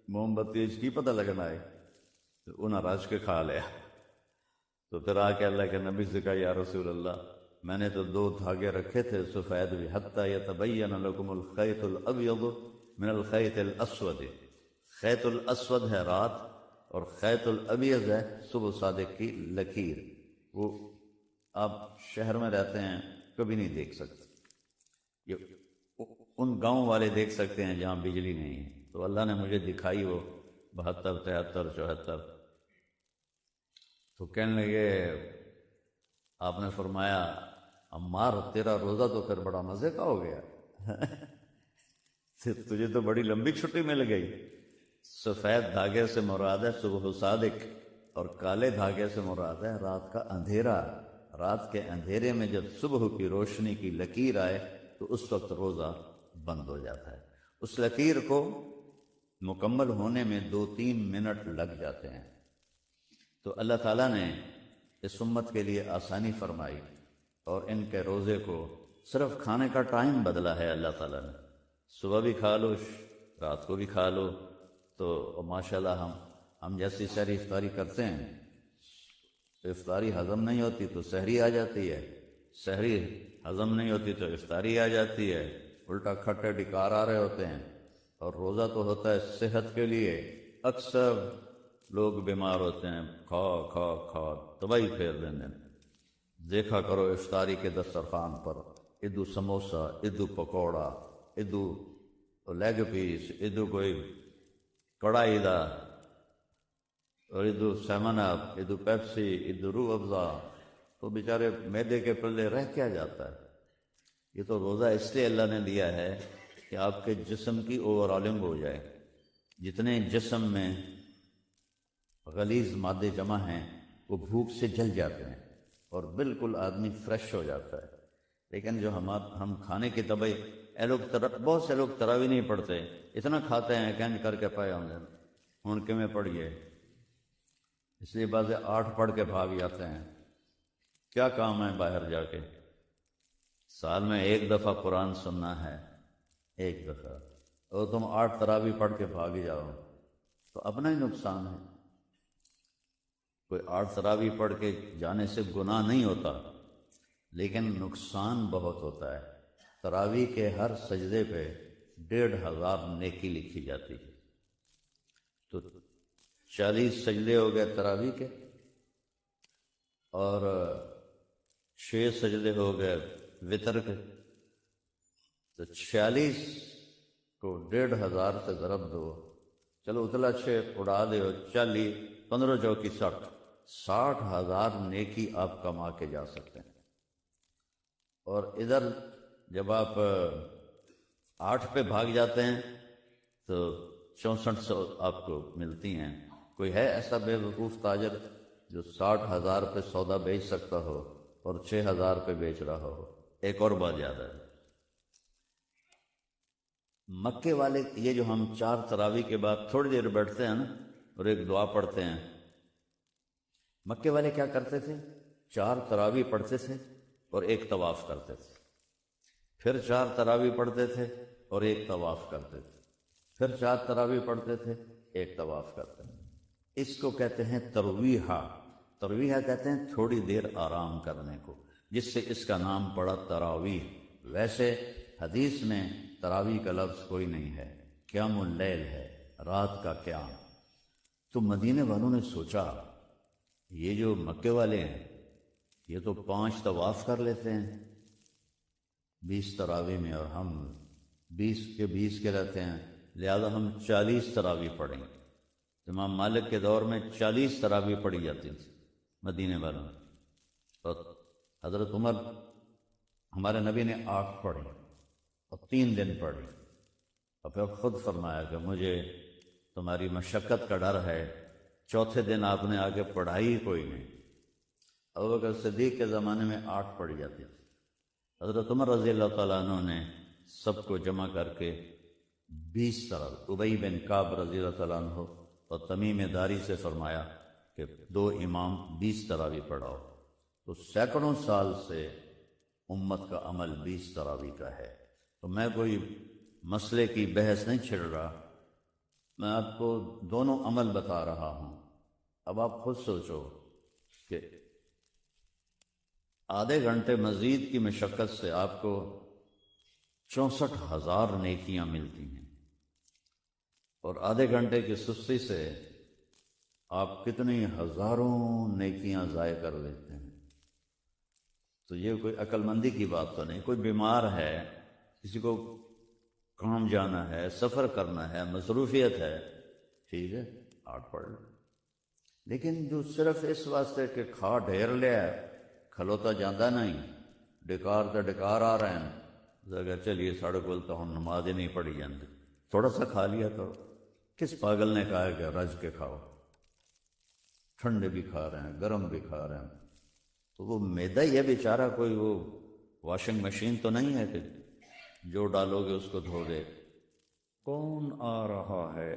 موم بتی اس کی پتہ لگنا ہے، تو انہاں رج کے کھا لیا۔ تو پھر آ کے اللہ کے نبی سے کہا یا رسول اللہ میں نے تو 2 دھاگے رکھے تھے سفید بھی، حتی یتبین لکم الخیط الابیض من الخیط الاسود۔ خیط الاسود ہے رات اور خیط الابیض ہے صبح صادق کی لکیر، وہ آپ شہر میں رہتے ہیں کبھی نہیں دیکھ سکتے، یہ ان گاؤں والے دیکھ سکتے ہیں جہاں بجلی نہیں ہے۔ تو اللہ نے مجھے دکھائی وہ 72 73 74۔ تو کہنے لگے آپ نے فرمایا عمار تیرا روزہ تو پھر بڑا مزے کا ہو گیا، تجھے تو بڑی لمبی چھٹی مل گئی۔ سفید دھاگے سے مراد ہے صبح صادق، اور کالے دھاگے سے مراد ہے رات کا اندھیرا۔ رات کے اندھیرے میں جب صبح کی روشنی کی لکیر آئے تو اس وقت روزہ بند ہو جاتا ہے۔ اس لکیر کو مکمل ہونے میں 2-3 منٹ لگ جاتے ہیں۔ تو اللہ تعالیٰ نے اس امت کے لیے آسانی فرمائی، اور ان کے روزے کو صرف کھانے کا ٹائم بدلا ہے اللہ تعالیٰ نے، صبح بھی کھا لو رات کو بھی کھا لو۔ تو ماشاءاللہ ہم جیسی سحری افطاری کرتے ہیں، افطاری ہضم نہیں ہوتی تو سحری آ جاتی ہے، سحری ہضم نہیں ہوتی تو افطاری آ جاتی ہے، الٹا کھٹے ڈکار آ رہے ہوتے ہیں۔ اور روزہ تو ہوتا ہے صحت کے لیے، اکثر لوگ بیمار ہوتے ہیں، کھا کھا کھا تباہی پھیر دینے۔ دیکھا کرو افطاری کے دسترخوان پر ادو سموسا، ادو پکوڑا، ادو لیگ پیس، ادو کوئی کڑائی دا، اور ادو سیون اپ، ادو پیپسی، ادو روح افزا، تو بیچارے میدے کے پلے رہ کیا جاتا ہے۔ یہ تو روزہ اس لیے اللہ نے دیا ہے کہ آپ کے جسم کی اوور آلنگ ہو جائے، جتنے جسم میں غلیظ مادے جمع ہیں وہ بھوک سے جل جاتے ہیں اور بالکل آدمی فریش ہو جاتا ہے۔ لیکن جو ہم کھانے کی طبع بہت سے لوگ تراویح نہیں پڑھتے، اتنا کھاتے ہیں کینج کر کے پائے ہوں کہ میں پڑھیے، اس لیے بعض 8 پڑھ کے بھاگ جاتے ہیں۔ کیا کام ہے باہر جا کے؟ سال میں 1 دفعہ قرآن سننا ہے، 1 دفعہ، اور تم 8 تراویح پڑھ کے بھاگ جاؤ تو اپنا ہی نقصان ہے۔ کوئی 8 تراویح پڑھ کے جانے سے گناہ نہیں ہوتا، لیکن نقصان بہت ہوتا ہے۔ تراویح کے ہر سجدے پہ 1500 نیکی لکھی جاتی ہے، تو 40 سجدے ہو گئے تراویح کے، اور 6 سجدے ہو گئے وتر کے، تو 46 کو 1500 سے ضرب دو، چلو اتلا 6 اڑا دو، 40 15 چوکی 60,000 نیکی آپ کما کے جا سکتے ہیں۔ اور ادھر جب آپ 8 پہ بھاگ جاتے ہیں تو 6400 آپ کو ملتی ہیں۔ کوئی ہے ایسا بے وقوف تاجر جو 60,000 پہ سودا بیچ سکتا ہو اور 6,000 پہ بیچ رہا ہو؟ ایک اور بات یاد ہے، مکے والے یہ جو ہم 4 تراویح کے بعد تھوڑی دیر بیٹھتے ہیں نا اور ایک دعا پڑھتے ہیں، مکے والے کیا کرتے تھے؟ 4 تراویح پڑھتے تھے اور 1 طواف کرتے تھے، پھر 4 تراویح پڑھتے تھے اور 1 طواف کرتے تھے، پھر 4 تراویح پڑھتے تھے 1 طواف کرتے تھے۔ اس کو کہتے ہیں ترویحہ۔ ترویحہ کہتے ہیں تھوڑی دیر آرام کرنے کو، جس سے اس کا نام پڑا تراویح۔ ویسے حدیث میں تراویح کا لفظ کوئی نہیں ہے، قیام اللیل ہے، رات کا قیام۔ تو مدینے والوں نے سوچا یہ جو مکے والے ہیں یہ تو 5 طواف کر لیتے ہیں 20 تراویح میں، اور ہم 20 کے رہتے ہیں، لہذا ہم 40 تراویح پڑھیں گے۔ امام مالک کے دور میں 40 تراویح پڑھی جاتی تھی مدینے والوں میں، اور حضرت عمر ہمارے نبی نے 8 پڑھی اور 3 دن پڑھی، اور پھر خود فرمایا کہ مجھے تمہاری مشقت کا ڈر ہے۔ چوتھے دن آپ نے آگے پڑھائی کوئی نہیں۔ ابوبکر صدیق کے زمانے میں 8 پڑھی جاتی تھی، حضرت عمر رضی اللہ تعالیٰ عنہ نے سب کو جمع کر کے 20 تراویح، ابی بن کعب رضی اللہ تعالیٰ عنہ اور تمیم داری سے فرمایا کہ 2 امام 20 تراویح پڑھاؤ۔ تو سینکڑوں سال سے امت کا عمل 20 تراویح کا ہے۔ تو میں کوئی مسئلے کی بحث نہیں چھڑ رہا، میں آپ کو دونوں عمل بتا رہا ہوں۔ اب آپ خود سوچو کہ آدھے گھنٹے مزید کی مشقت سے آپ کو 64,000 نیکیاں ملتی ہیں، اور آدھے گھنٹے کی سستی سے آپ کتنی ہزاروں نیکیاں ضائع کر لیتے ہیں۔ تو یہ کوئی عقل مندی کی بات تو نہیں۔ کوئی بیمار ہے، کسی کو کام جانا ہے، سفر کرنا ہے، مصروفیت ہے، ٹھیک ہے 8 پڑھ لو۔ لیکن جو صرف اس واسطے کہ کھا ڈھیر لیا ہے، کھلوتا جاندہ نہیں، ڈکار تے ڈکار آ رہے ہیں، اگر چلیے ساڑھے کول تو ہم نماز ہی نہیں پڑھی جاندی، تھوڑا سا کھا لیا کرو۔ کس پاگل نے کہا ہے کہ رج کے کھاؤ؟ ٹھنڈے بھی کھا رہے ہیں، گرم بھی کھا رہے ہیں، تو وہ میدا ہی ہے بیچارہ، کوئی وہ واشنگ مشین تو نہیں ہے کہ جو ڈالو گے اس کو دھو دے۔ کون آ رہا ہے؟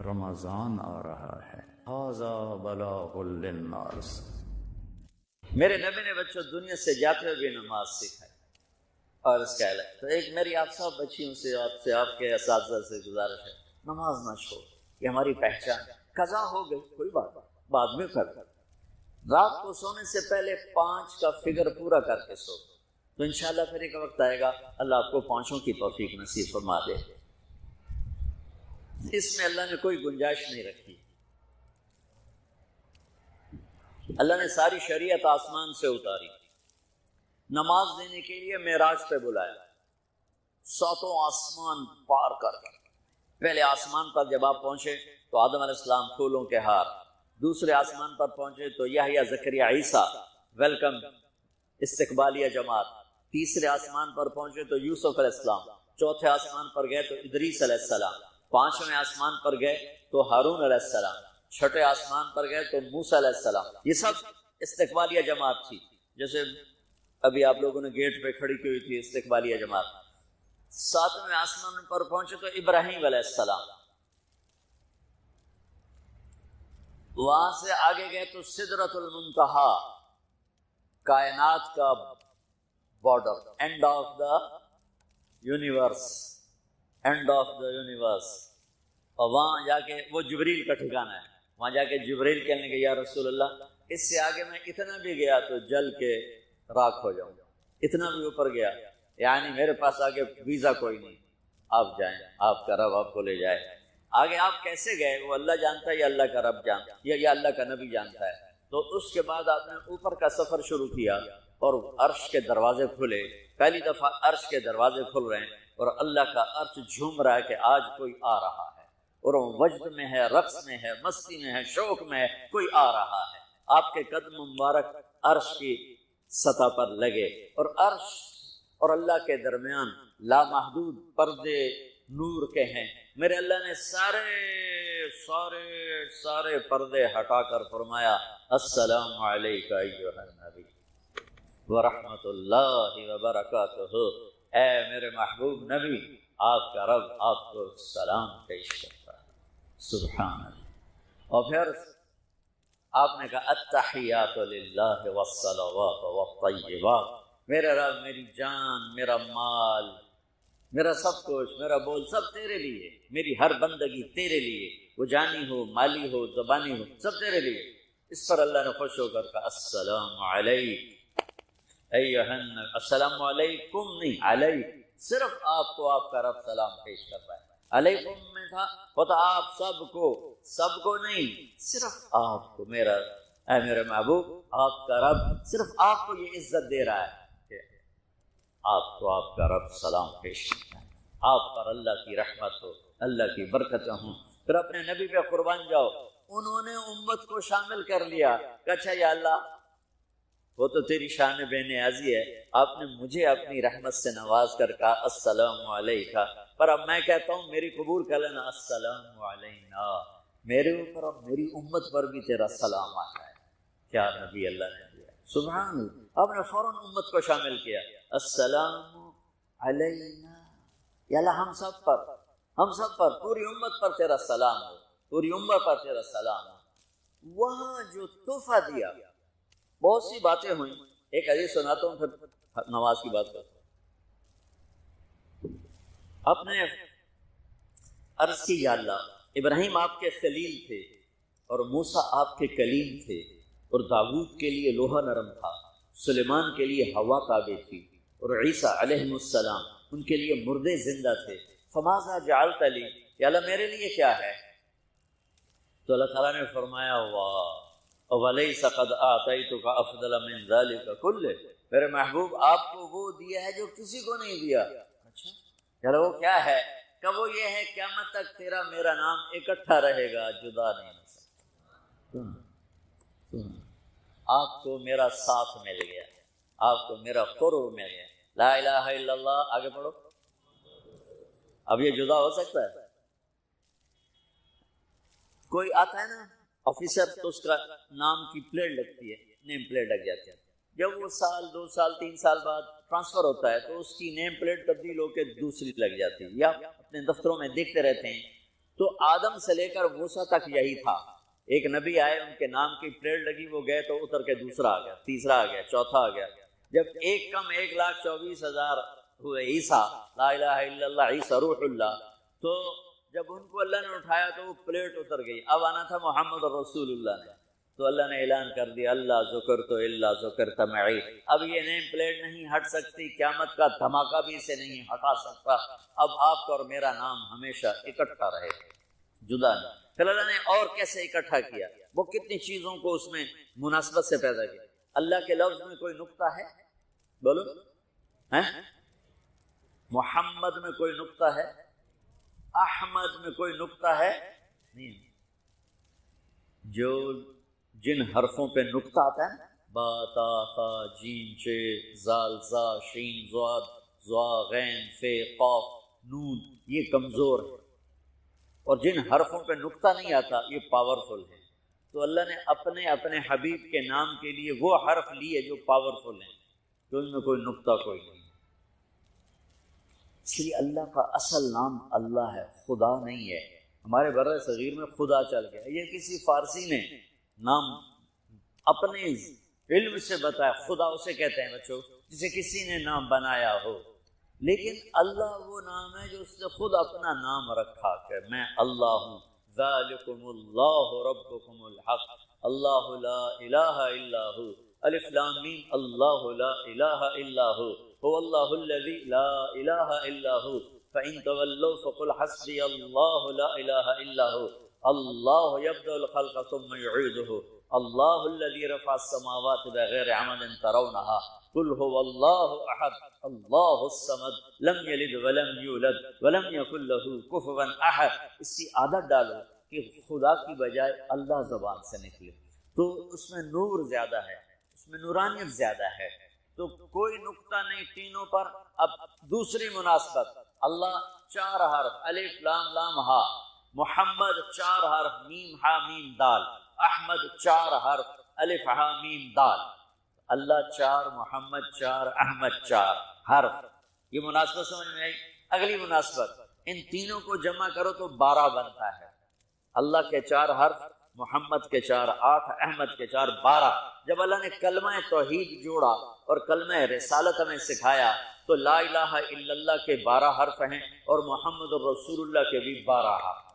رمضان آ رہا ہے۔ ھذا بلاغ للناس۔ میرے نبی نے بچوں دنیا سے جاتے ہوئے بھی نماز سکھائی، اور اس کا علاج تو ایک میری آپ سب بچیوں سے آپ کے اساتذہ سے گزارش ہے، نماز نہ چھوڑ، یہ ہماری پہچان۔ قضا ہو گئی کوئی بات، بعد میں کر، رات کو سونے سے پہلے 5 کا فگر پورا کر کے سو، تو انشاءاللہ پھر ایک وقت آئے گا اللہ آپ کو 5 کی توفیق نصیب فرما دے۔ اس میں اللہ نے کوئی گنجائش نہیں رکھی۔ اللہ نے ساری شریعت آسمان سے اتاری، نماز دینے کے لیے معراج پہ بلایا، 7 آسمان پار کر کے۔ پہلے آسمان پر جب آپ پہنچے تو آدم علیہ السلام پھولوں کے ہار، دوسرے آسمان پر پہنچے تو یحییٰ زکریا عیسیٰ، ویلکم، استقبالیہ جماعت، تیسرے آسمان پر پہنچے تو یوسف علیہ السلام، چوتھے آسمان پر گئے تو ادریس علیہ السلام، پانچویں آسمان پر گئے تو ہارون علیہ السلام، چھٹے آسمان پر گئے تو موسیٰ علیہ السلام۔ یہ سب استقبالیہ جماعت تھی، جیسے ابھی آپ لوگوں نے گیٹ پہ کھڑی کی ہوئی تھی استقبالیہ جماعت۔ ساتویں آسمان پر پہنچے تو ابراہیم علیہ السلام، وہاں سے آگے گئے تو سدرۃ المنتہا، کائنات کا border, and of the universe, and of the universe. اور وہاں جا کے وہ جبریل کا ٹھکانہ ہے، وہاں جا کے جبریل کہنے کہ یا رسول اللہ اس سے آگے میں اتنا بھی گیا تو جل کے راکھ ہو جاؤں، اتنا بھی اوپر گیا یعنی میرے پاس آگے ویزا کوئی نہیں، آپ جائیں، آپ کا رب آپ کو لے جائے۔ آگے آپ کیسے گئے وہ اللہ جانتا ہے یا اللہ کا رب جانتا ہے یا اللہ کا نبی جانتا ہے۔ تو اس کے بعد آپ نے اوپر کا سفر شروع کیا اور عرش کے دروازے کھلے، پہلی دفعہ عرش کے دروازے کھل رہے ہیں اور اللہ کا عرش جھوم رہا ہے کہ آج کوئی آ رہا ہے، اور وہ وجد میں ہے، رقص میں ہے، مستی میں ہے، شوق میں ہے، کوئی آ رہا ہے۔ آپ کے قدم مبارک عرش کی سطح پر لگے، اور عرش اور اللہ کے درمیان لامحدود پردے نور کے ہیں۔ میرے اللہ نے سارے سارے سارے پردے ہٹا کر فرمایا السلام علیکہ ایھا النبی ورحمۃ اللہ وبرکاتہ، اے میرے محبوب نبی آپ کا رب آپ کو سلام پیش کرتا ہے۔ سبحان اللہ۔ اور پھر آپ نے کہا التحیات للہ والصلوات والطیبات، میرے رب میری جان، میرا مال، میرا سب کچھ، میرا بول سب تیرے لیے، میری ہر بندگی تیرے لیے، وہ جانی ہو، مالی ہو، زبانی ہو، سب تیرے لیے۔ اس پر اللہ نے خوش ہو کر کہا السلام علیک ایھا النبی، السلام علیکم نہیں، علیک، صرف آپ کو آپ کا رب سلام پیش کر رہا ہے۔ علیکم میں تھا ہوتا آپ سب کو نہیں، صرف آپ کو، میرا اے میرے محبوب آپ کا رب صرف آپ کو یہ عزت دے رہا ہے کہ آپ کو آپ کا رب سلام پیش کرتا ہے، آپ پر اللہ کی رحمت ہو، اللہ کی برکتیں ہوں۔ پھر اپنے نبی پہ قربان جاؤ، انہوں نے امت کو شامل کر لیا کہ اچھا یا اللہ وہ تو تیری شان بے نیازی ہے، آپ نے مجھے اپنی رحمت سے نواز کر کہا السلام علیکہ، پر اب میں کہتا ہوں میری قبول کر لینا السلام علینا، میرے اوپر اب میری امت پر بھی تیرا سلام آتا ہے۔ کیا نبی اللہ نے دیا، سبحان اللہ۔ آپ نے فوراً امت کو شامل کیا، السلام علینا، یا اللہ ہم سب پر پوری امت پر تیرا سلام ہو، پوری امت پر تیرا سلام ہو۔ وہاں جو تحفہ دیا، بہت سی باتیں ہوئیں، ایک حدیث سناتا ہوں پھر نماز کی بات کرتا ہوں۔ آپ نے عرض کی یا اللہ ابراہیم آپ کے خلیل تھے اور موسیٰ آپ کے کلیم تھے، اور داؤد کے لیے لوہا نرم تھا، سلیمان کے لیے ہوا تابع تھی، اور عیسیٰ علیہ السلام ان کے لیے مردے زندہ تھے، فماذا جعلت لی، یا اللہ میرے لیے کیا ہے؟ تو اللہ تعالیٰ نے فرمایا واہ وَلَيْسَ قَدْ آتَيْتُكَ أَفْضَلَ مِنْ ذَلِكَ كُلِّهِ، میرے محبوب آپ کو وہ دیا ہے جو کسی کو نہیں دیا۔ اچھا چلو وہ کیا ہے؟ کہ وہ یہ ہے قیامت تک تیرا میرا نام اکٹھا رہے گا، جدا نہیں ہو سکتا۔ آپ کو میرا ساتھ مل گیا، آپ کو میرا قرب مل گیا، لا الہ الا اللہ، آگے پڑھو۔ اب یہ جدا ہو سکتا ہے؟ کوئی آتا ہے نا آفیسر، تو اس کا نام کی پلیٹ لگتی ہے، نیم پلیٹ لگ جاتی ہے، جب وہ سال 2 سال 3 سال بعد ٹرانسفر ہوتا ہے تو اس کی نیم پلیٹ تبدیل ہو کے دوسری لگ جاتی ہے، یا اپنے دفتروں میں دیکھتے رہتے ہیں۔ تو آدم سے لے کر موسیٰ تک یہی تھا، ایک نبی آئے ان کے نام کی پلیٹ لگی، وہ گئے تو اتر کے دوسرا آ گیا، تیسرا آ گیا، چوتھا آ گیا، جب ایک کم 1,24,000 ہوئے عیسیٰ، لا الہ الا اللہ عیسیٰ روح اللہ، تو جب ان کو اللہ نے اٹھایا تو وہ پلیٹ اتر گئی، اب آنا تھا محمد رسول اللہ نے، تو اللہ نے اعلان کر دیا اللہ ذکرت الا ذکرت معی، اب یہ نیم پلیٹ نہیں ہٹ سکتی، قیامت کا دھماکہ بھی اسے نہیں ہٹا سکتا، اب آپ کا اور میرا نام ہمیشہ اکٹھا رہے، جدا نہیں۔ پھر اللہ نے اور کیسے اکٹھا کیا، وہ کتنی چیزوں کو اس میں مناسبت سے پیدا کیا۔ اللہ کے لفظ میں کوئی نقطہ ہے؟ بولو، ہیں؟ محمد میں کوئی نقطہ ہے؟ احمد میں کوئی نقطہ ہے؟ نہیں۔ جو جن حرفوں پہ نقطہ آتا ہے نا، با تا ثا جیم چ زال زا شین ضاد ضا غین فے قاف نون، یہ کمزور ہے، اور جن حرفوں پہ نقطہ نہیں آتا یہ پاورفل ہے۔ تو اللہ نے اپنے حبیب کے نام کے لیے وہ حرف لیے جو پاورفل ہیں، تو ان میں کوئی نقطہ کوئی نہیں۔ اس لیے اللہ کا اصل نام اللہ ہے، خدا نہیں ہے۔ ہمارے بر صغیر میں خدا چل گیا، یہ کسی فارسی نے نام اپنے علم سے بتایا، خدا اسے کہتے ہیں بچوں جسے کسی نے نام بنایا ہو، لیکن اللہ وہ نام ہے جو اس نے خود اپنا نام رکھا کہ میں اللہ ہوں، ذالکم اللہ ربکم الحق اللہ لا الہ الا ہو، الف لام میم اللہ لا الہ الا هو اللہ الذی لا الہ الا ہو فإن تولوا فقل حسبی اللہ لا الہ الا ہو اللہ یبدأ الخلق ثم یعیدہ اللہ الذی رفع السماوات بغیر عمد ترونها قل هو اللہ احد اللہ الصمد لم یلد ولم یولد ولم یکن له کفوا احد۔ اس کی عادت ڈالو کہ خدا کی بجائے اللہ زبان سے نکلے، تو اس میں نور زیادہ ہے، اس میں نورانیت زیادہ ہے۔ تو کوئی نقطہ نہیں تینوں پر۔ اب دوسری مناسبت، اللہ 4 حرف الف لام لام ہا، محمد 4 حرف میم ہا میم دال، احمد 4 حرف الف ہا میم دال، اللہ 4 محمد 4 احمد 4 حرف۔ یہ مناسبت سمجھ میں آئی؟ اگلی مناسبت، ان تینوں کو جمع کرو تو 12 بنتا ہے۔ اللہ کے 4 حرف، محمد کے 4 8، احمد کے 4 12۔ جب اللہ نے کلمہ توحید جوڑا اور کلمہ رسالت ہمیں سکھایا تو لا الہ الا اللہ کے 12 حرف ہیں اور محمد الرسول اللہ کے بھی 12 حرف۔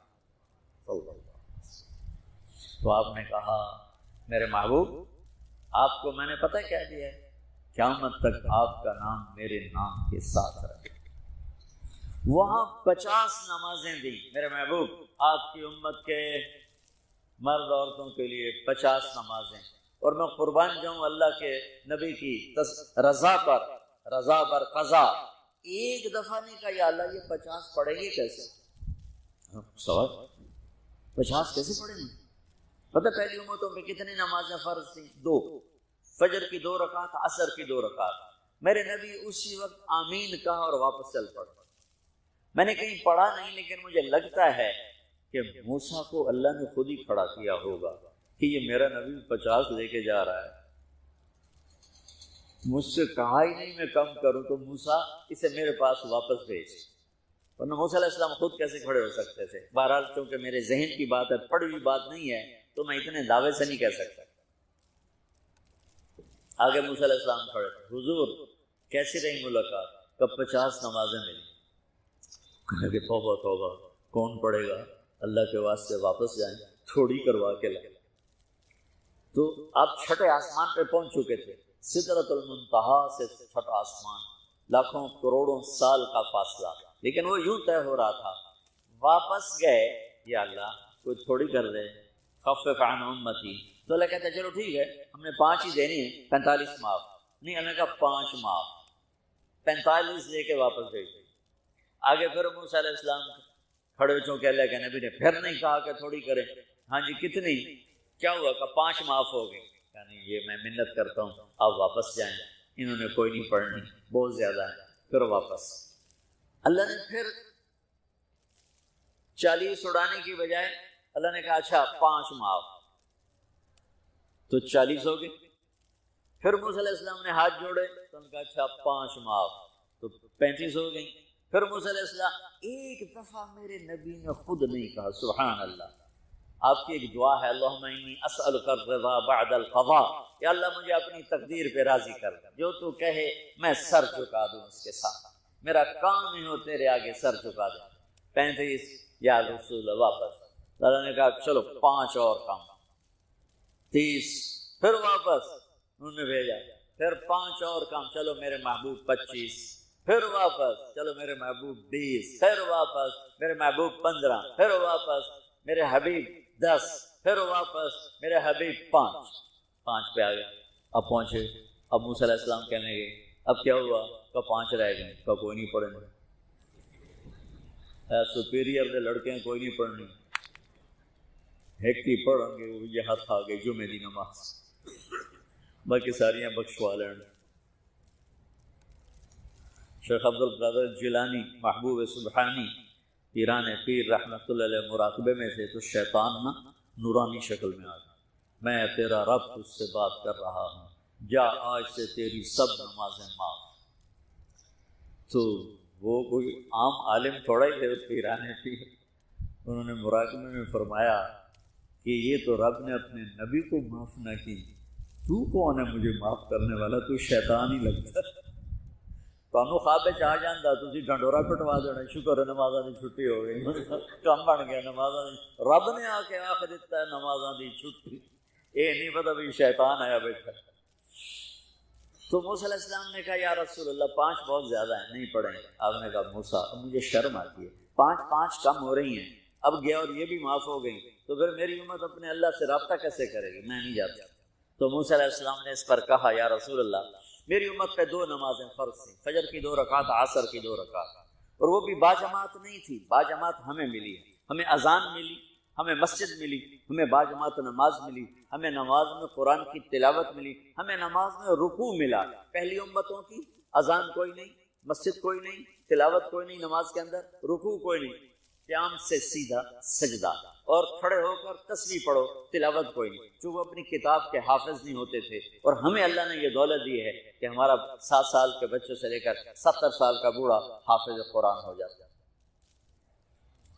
تو آپ نے کہا میرے محبوب آپ کو میں نے پتہ کیا دیا ہے، قیامت تک آپ کا نام میرے نام کے ساتھ رہے۔ وہاں 50 نمازیں دی میرے محبوب، آپ کی امت کے مرد عورتوں کے لیے 50 نمازیں، اور میں قربان جاؤں اللہ کے نبی کی رضا پر قضا۔ ایک دفعہ نہیں کہا یا اللہ یہ 50 پڑھیں گے کیسے؟ سوال 50 کیسے پڑھیں گے؟ پتہ پہلی امتوں پہ کتنی نمازیں فرض تھیں؟ 2، فجر کی 2 رکعت، عصر کی 2 رکعت۔ میرے نبی اسی وقت آمین کہا اور واپس چل پڑا۔ میں نے کہیں پڑھا نہیں، لیکن مجھے لگتا ہے کہ موسیٰ کو اللہ نے خود ہی کھڑا کیا ہوگا کہ یہ میرا نبی 50 لے کے جا رہا ہے، مجھ سے کہا ہی نہیں میں کم کروں، تو موسیٰ اسے میرے پاس واپس بھیج۔ ورنہ موسیٰ علیہ السلام خود کیسے کھڑے ہو سکتے تھے؟ بہرحال چونکہ میرے ذہن کی بات ہے، پڑھی ہوئی بات نہیں ہے، تو میں اتنے دعوے سے نہیں کہہ سکتا۔ آگے موسیٰ علیہ السلام کھڑے، حضور کیسی رہی ملاقات؟ کب 50 نمازیں ملی؟ کہا کہ توبہ توبہ، کون پڑھے گا؟ اللہ کے واسطے واپس جائیں، تھوڑی کروا کے لائیں۔ تو آپ 6 آسمان پہ پہنچ چکے تھے، سدرۃ المنتہا سے 6 آسمان، لاکھوں کروڑوں سال کا فاصلہ، لیکن وہ یوں طے ہو رہا تھا۔ واپس گئے، یا اللہ کوئی تھوڑی کر دے، خفف عن امتی، تو اللہ کہتا ہے چلو ٹھیک ہے ہم نے 5 ہی دینی ہے، 45 معاف نہیں، اللہ کا 5 معاف، 45 لے کے واپس بھیج دی۔ آگے پھر موسیٰ علیہ السلام کھڑے چونکہ اللہ کے نبی نے پھر نہیں کہا کہ تھوڑی کریں، ہاں جی کتنی؟ کیا ہوا کہ 5 معاف ہو گئی، یعنی یہ میں منت کرتا ہوں آپ واپس جائیں، انہوں نے کوئی نہیں پڑھنی، بہت زیادہ ہے، پھر واپس۔ اللہ نے پھر 40 اڑانے کی بجائے اللہ نے کہا اچھا 5 معاف، تو 40 ہو گئے۔ پھر موسیٰ علیہ السلام نے ہاتھ جوڑے تو ان کا اچھا 5 معاف، تو 35 ہو گئی۔ پھر موسیٰ علیہ السلام ایک دفعہ میرے نبی نے خود نہیں کہا، سبحان اللہ۔ آپ کی ایک دعا ہے، اللہم انی اسألک الرضا بعد القضاء، یا اللہ مجھے اپنی تقدیر پہ راضی کر، جو تو کہے میں سر جھکا دوں اس کے ساتھ، میرا کام ہی ہو تیرے آگے سر جھکا دوں۔ 35 یا رسول واپس۔ اللہ نے کہا چلو 5 اور کام، 30 پھر واپس انہوں نے بھیجا، پھر 5 اور کام، چلو میرے محبوب 25، پھر واپس چلو میرے محبوب 20، پھر واپس میرے محبوب 15، پھر واپس میرے حبیب 10، پھر واپس میرے حبیب 5 پہ آ گئے۔ اب پہنچے، اب موسیٰ علیہ السلام کہنے گئے اب کیا ہوا؟ کہ 5 رہ گئے، کہ کوئی نہیں پڑھیں گے، سپیریئر دے لڑکے ہیں کوئی نہیں پڑھنی، ایک ہی پڑھیں گے، وہ یہ ہاتھ آ گئے جمعے دی نماز۔ باقی ساریاں بخشوا لین۔ شیخ عبد القادر جیلانی محبوب سبحانی پیران پیر رحمۃ اللہ علیہ مراقبے میں تھے تو شیطان نہ نورانی شکل میں آ گیا، میں تیرا رب تجھ سے بات کر رہا ہوں، جا آج سے تیری سب نمازیں معاف۔ تو وہ کوئی عام عالم تھوڑا ہی تھے، پیران پیر، انہوں نے مراقبے میں فرمایا کہ یہ تو رب نے اپنے نبی کو معاف نہ کی، تو کون ہے مجھے معاف کرنے والا؟ تو شیطان ہی لگتا ہے۔ تمہیں خواب آ جاتا تھی ڈنڈورا پٹوا دینا، شکر ہے نمازاں دی چھٹی ہو گئی، کم بن گیا نمازاں دی، رب نے آ کے آخ دیتا ہے نمازاں دی چھٹی، یہ نہیں پتا بھی شیطان آیا بیٹھا۔ تو موسیٰ علیہ السلام نے کہا یا رسول اللہ 5 بہت زیادہ ہیں، نہیں پڑھیں۔ آپ نے کہا موسیٰ مجھے شرم آتی ہے، 5 کم ہو رہی ہیں، اب گیا اور یہ بھی معاف ہو گئی تو پھر میری امت اپنے اللہ سے رابطہ کیسے کرے گی؟ میں نہیں جاتا۔ تو موسیٰ علیہ السلام نے اس پر کہا یا رسول اللہ میری امت پہ 2 نمازیں فرض تھیں، فجر کی 2 رکعت، عصر کی 2 رکعت، اور وہ بھی باجماعت نہیں تھی، باجماعت ہمیں ملی ہے، ہمیں اذان ملی، ہمیں مسجد ملی، ہمیں باجماعت نماز ملی، ہمیں نماز میں قرآن کی تلاوت ملی، ہمیں نماز میں رکوع ملا۔ پہلی امتوں کی اذان کوئی نہیں، مسجد کوئی نہیں، تلاوت کوئی نہیں، نماز کے اندر رکوع کوئی نہیں، قیام سے سیدھا سجدہ، اور کھڑے ہو کر تسبیح پڑھو، تلاوت کوئی نہیں، چونکہ وہ اپنی کتاب کے حافظ نہیں ہوتے تھے۔ اور ہمیں اللہ نے یہ دولت دی ہے کہ ہمارا 7 سال کے بچوں سے لے کر 70 سال کا بوڑھا حافظ قرآن ہو جاتا ہے۔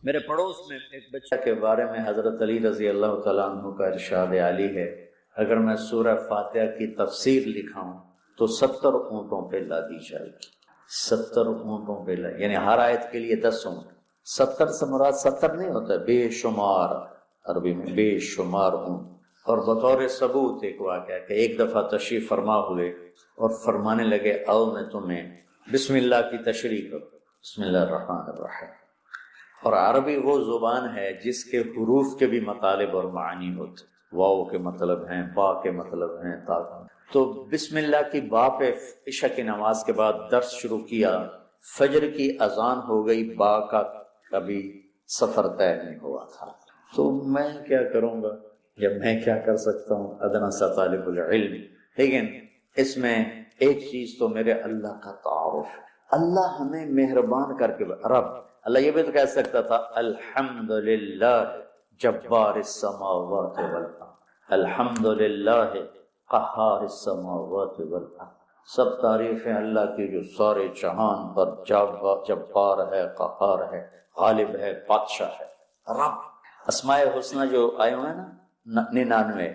میرے پڑوس میں ایک بچہ کے بارے میں حضرت علی رضی اللہ تعالیٰ عنہ کا ارشاد عالی ہے، اگر میں سورہ فاتحہ کی تفسیر لکھاؤں تو 70 اونٹوں پہ لادی جائے گی، 70 اونٹوں پہ یعنی ہر آیت کے لیے 10 اونٹ۔ 70 سے مراد 70 نہیں ہوتا، بے شمار، عربی میں بے شمار اونٹ۔ اور بطور ثبوت ایک واقعہ کہ ایک دفعہ تشریف فرما ہوئے اور فرمانے لگے آؤ میں تمہیں بسم اللہ کی تشریح کروں، بسم اللہ الرحمن الرحیم۔ اور عربی وہ زبان ہے جس کے حروف کے بھی مطالب اور معنی ہوتے، واو کے مطلب ہیں، با کے مطلب ہیں، تا کا۔ تو بسم اللہ کی با پہ عشاء کی نماز کے بعد درس شروع کیا، فجر کی اذان ہو گئی، با کا کبھی سفر طے نہیں ہوا تھا۔ تو میں کیا کروں گا یا میں کیا کر سکتا ہوں، ادنا سا طالب العلم۔ لیکن اس میں ایک چیز تو میرے اللہ کا تعارف، اللہ ہمیں مہربان کر کے رب، اللہ یہ بھی تو کہہ سکتا تھا الحمدللہ جبار السماوات والارض، الحمدللہ قہار السماوات والارض، سب تعریفیں اللہ کی جو سارے جہان پر جبار ہے، قہار ہے، غالب ہے، بادشاہ ہے، رب۔ اسماء الحسنہ جو آئے ہوئے ہیں نا 99،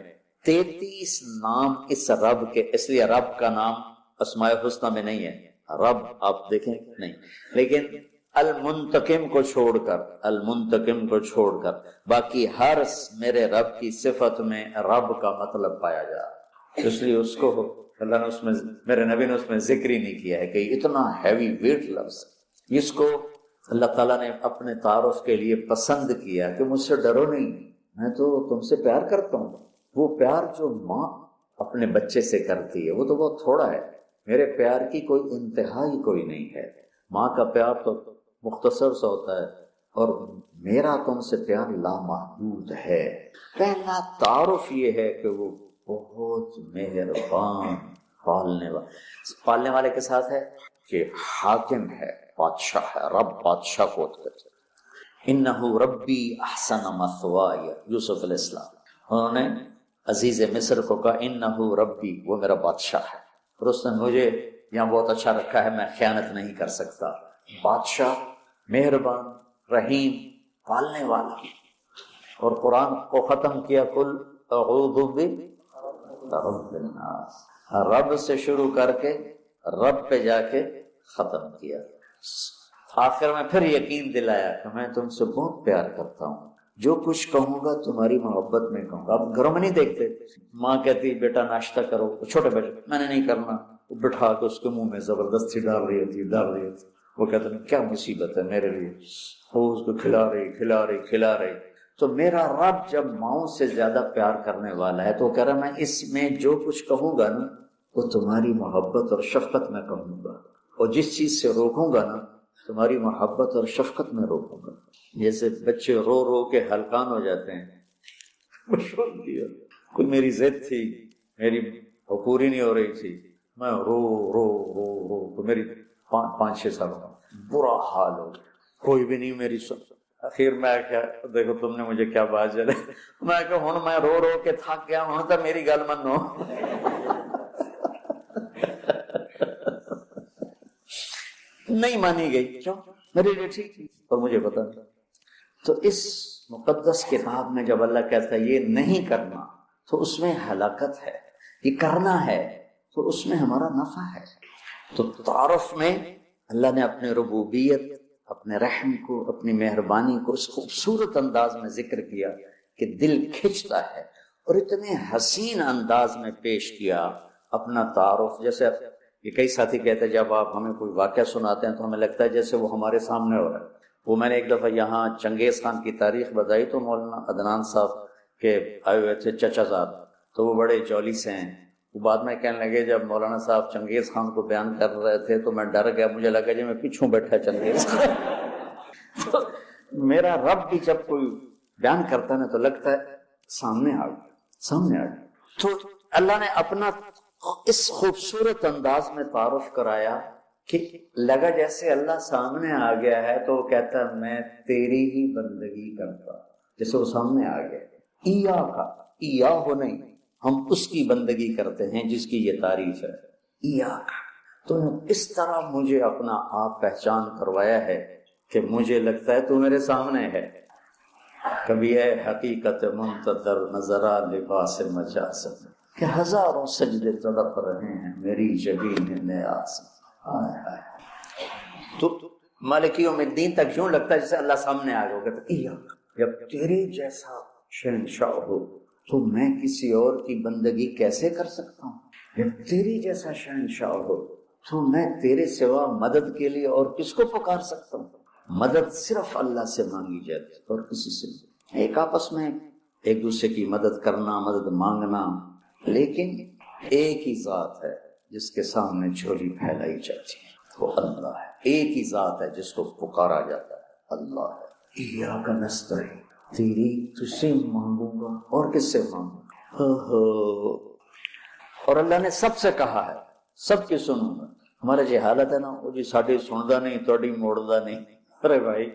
33 نام اس رب کے، اس لیے رب کا نام اسماء الحسنہ میں نہیں ہے، رب آپ دیکھیں نہیں، لیکن المنتقم کو چھوڑ کر، المنتقم کو چھوڑ کر باقی ہر میرے رب کی صفت میں رب کا مطلب پایا جا رہا، اس لیے اس کو اللہ نے اس میں، میرے نبی نے اس میں ذکر ہی نہیں کیا ہے کہ اتنا ہیوی ویٹ لفظ، اس کو اللہ تعالیٰ نے اپنے تعارف کے لیے پسند کیا کہ مجھ سے ڈرو نہیں، میں تو تم سے پیار کرتا ہوں۔ وہ پیار جو ماں اپنے بچے سے کرتی ہے وہ تو بہت تھوڑا ہے، میرے پیار کی کوئی انتہا ہی کوئی نہیں ہے۔ ماں کا پیار تو مختصر سا ہوتا ہے، اور میرا تم سے پیار لامحدود ہے۔ پہلا تعارف یہ ہے کہ وہ بہت مہربان، پالنے والے کے ساتھ ہے کہ حاکم ہے، بادشاہ ہے، رب بادشاہ کو کہتے ہیں۔ انہو ربی احسن مثوایا، یوسف علیہ السلام انہوں نے عزیز مصر کو کہا انہو ربی، وہ میرا بادشاہ ہے، اور اس نے مجھے یہاں بہت اچھا رکھا ہے، میں خیانت نہیں کر سکتا۔ بادشاہ، مہربان، رحیم، پالنے والا۔ اور قرآن کو ختم کیا قل اعوذ برب الناس، رب سے شروع کر کے رب پہ جا کے ختم کیا، آخر میں پھر یقین دلایا کہ میں تم سے بہت پیار کرتا ہوں، جو کچھ کہوں گا تمہاری محبت میں کہوں گا۔ اب گھروں میں نہیں دیکھتے، ماں کہتی بیٹا ناشتہ کرو، چھوٹے بیٹے میں نے نہیں کرنا، وہ بٹھا کے اس کے منہ میں زبردستی ڈال رہی ہوتی، وہ کہتے ہیں کیا مصیبت ہے میرے لیے، وہ اس کو کھلا رہی۔ تو میرا رب جب ماؤں سے زیادہ پیار کرنے والا ہے تو وہ کہہ رہا میں اس میں جو کچھ کہوں گا نا وہ تمہاری محبت اور شفقت میں کہوں گا، اور جس چیز سے روکوں گا نا تمہاری محبت اور شفقت میں روکوں گا۔ جیسے بچے رو رو کے ہلکان ہو جاتے ہیں، کوئی میری ضد تھی، میری وہ پوری نہیں ہو رہی تھی، میں رو رو رو رو تو میری 5-6 سال کا برا حال ہو، کوئی بھی نہیں میری سن. اخیر میں کیا، دیکھو تم نے مجھے کیا بات چلے، میں کہ ہوں میں رو رو کے تھک گیا ہوں تو میری گل منو. نہیں مانی گئی، کیوں؟ میرے لیے ٹھیک تھی اور مجھے پتا نہیں. تو اس مقدس کتاب میں جب اللہ کہتا ہے یہ نہیں کرنا تو اس میں ہلاکت ہے، یہ کرنا ہے تو اس میں ہمارا نفع ہے. تو تعارف میں اللہ نے اپنے ربوبیت، اپنے رحم کو، اپنی مہربانی کو اس خوبصورت انداز میں ذکر کیا کہ دل کھنچتا ہے، اور اتنے حسین انداز میں پیش کیا اپنا تعارف. جیسے یہ کئی ساتھی کہتے ہیں جب آپ ہمیں کوئی واقعہ سناتے ہیں تو ہمیں لگتا ہے جیسے وہ ہمارے سامنے ہو رہا ہے. وہ میں نے ایک دفعہ یہاں چنگیز خان کی تاریخ بتائی تو مولانا عدنان صاحب کے آئے ہوئے تھے چچا صاحب، تو وہ بڑے جولی سے ہیں. وہ بعد میں کہنے لگے جب مولانا صاحب چنگیز خان کو بیان کر رہے تھے تو میں ڈر گیا، مجھے لگا جی میں پیچھوں بیٹھا چنگیز خان. تو میرا رب بھی جب کوئی بیان کرتا ہے تو لگتا ہے سامنے آ گیا، سامنے آ گیا. تو اللہ نے اپنا اس خوبصورت انداز میں تعارف کرایا کہ لگا جیسے اللہ سامنے آ گیا ہے تو وہ کہتا ہے میں تیری ہی بندگی کرتا، جیسے وہ سامنے آ گیا. ایا کا ایا ہو نہیں، ہم اس کی بندگی کرتے ہیں جس کی یہ تعریف ہے. ایا کا تو اس طرح مجھے اپنا آپ پہچان کروایا ہے کہ مجھے لگتا ہے تو میرے سامنے ہے. کبھی ہے حقیقت منتظر نظرہ لباس مجاز کہ ہزاروں سجدے تڑپ رہے ہیں میری جبین نیاز. تو مالکی یوم الدین تک یوں لگتا ہے جیسے اللہ سامنے آ گیا. جب تیرے جیسا شہنشاہ ہو تو میں کسی اور کی بندگی کیسے کر سکتا ہوں؟ جب تیری جیسا شہنشاہ ہو تو میں تیرے سوا مدد کے لیے اور کس کو پکار سکتا ہوں؟ مدد صرف اللہ سے مانگی جاتی اور کسی سے نہیں. ایک آپس میں ایک دوسرے کی مدد کرنا، مدد مانگنا، لیکن ایک ہی ذات ہے جس کے سامنے جھولی پھیلائی جاتی ہے، وہ اللہ ہے. ایک ہی ذات ہے جس کو پکارا جاتا ہے، اللہ ہے. ایاک نستعین، تیری تجھ سے مانگوں گا اور کس سے مانگوں گا. اور اللہ نے سب سے کہا ہے سب کی سنوں گا. ہمارا یہ حالت ہے نا، وہ جی ساڈی سندا نہیں توڑی موڑدا نہیں. ارے بھائی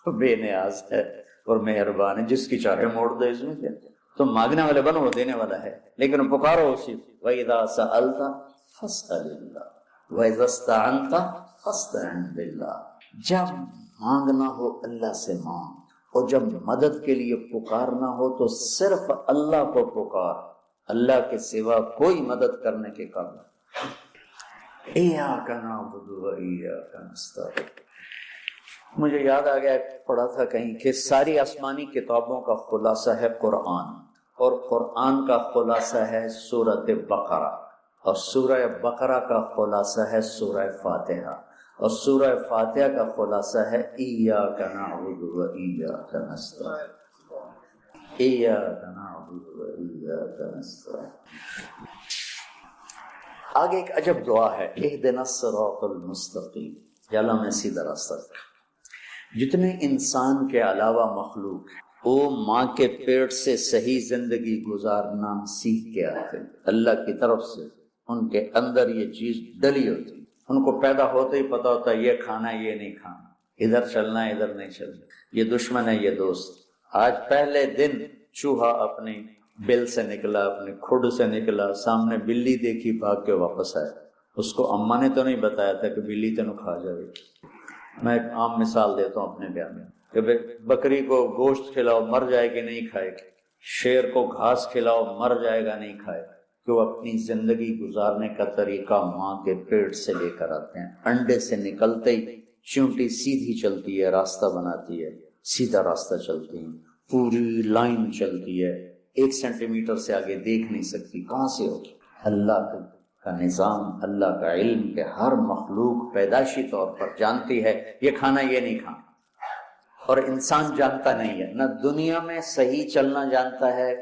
بے نیاز ہے اور مہربان ہے، جس کی چاہے موڑ دے. اس میں کیا تم مانگنے والے بنو، وہ دینے والا ہے، لیکن پکارو اسی. وَإِذَا سَأَلْتَ فَاسْأَلِ اللَّهَ وَإِذَا اسْتَعَنْتَ فَاسْتَعِنْ بِاللَّهِ. جب مانگنا ہو اللہ سے مانگ، اور جب مدد کے لیے پکارنا ہو تو صرف اللہ کو پکار، اللہ کے سوا کوئی مدد کرنے کے قابل. إِيَّاكَ نَعْبُدُ وَإِيَّاكَ نَسْتَعِينُ. مجھے یاد آ گیا، پڑھا تھا کہیں کہ ساری آسمانی کتابوں کا خلاصہ ہے قرآن، اور قرآن کا خلاصہ ہے سورۃ بقرہ، اور سورہ بقرہ کا خلاصہ ہے سورہ فاتحہ، اور سورہ فاتحہ کا خلاصہ ہے ایاک نعبد و ایاک نستعین. ایاک نعبد و ایاک نستعین. آگے ایک عجب دعا ہے، اہدنا الصراط المستقیم، یا اللہ ہمیں سیدھا راستہ دکھا. جتنے انسان کے علاوہ مخلوق ہیں وہ ماں کے پیٹ سے صحیح زندگی گزارنا سیکھ کے آتے ہیں. اللہ کی طرف سے ان کے اندر یہ چیز ڈلی ہوتی ہے. ان کو پیدا ہوتے ہی پتا ہوتا ہے یہ کھانا ہے یہ نہیں کھانا، ادھر چلنا ہے ادھر نہیں چلنا، یہ دشمن ہے یہ دوست. آج پہلے دن چوہا اپنی بل سے نکلا، اپنے کھڈ سے نکلا، سامنے بلی دیکھی بھاگ کے واپس آیا. اس کو اماں نے تو نہیں بتایا تھا کہ بلی تینوں کھا جائے. میں ایک عام مثال دیتا ہوں اپنے بیان میں کہ بکری کو گوشت کھلاؤ مر جائے گی نہیں کھائے گی، شیر کو گھاس کھلاؤ مر جائے گا نہیں کھائے گا، کہ وہ اپنی زندگی گزارنے کا طریقہ ماں کے پیٹ سے لے کر آتے ہیں. انڈے سے نکلتے ہی چونٹی سیدھی چلتی ہے، راستہ بناتی ہے، سیدھا راستہ چلتی ہے، پوری لائن چلتی ہے، 1 سینٹی میٹر سے آگے دیکھ نہیں سکتی. کہاں سے ہوگی؟ اللہ کا نظام، اللہ کا علم کہ ہر مخلوق پیدائشی طور پر جانتی ہے یہ کھانا یہ نہیں کھانا. اور انسان جانتا نہیں ہے، نہ دنیا میں صحیح چلنا جانتا ہے،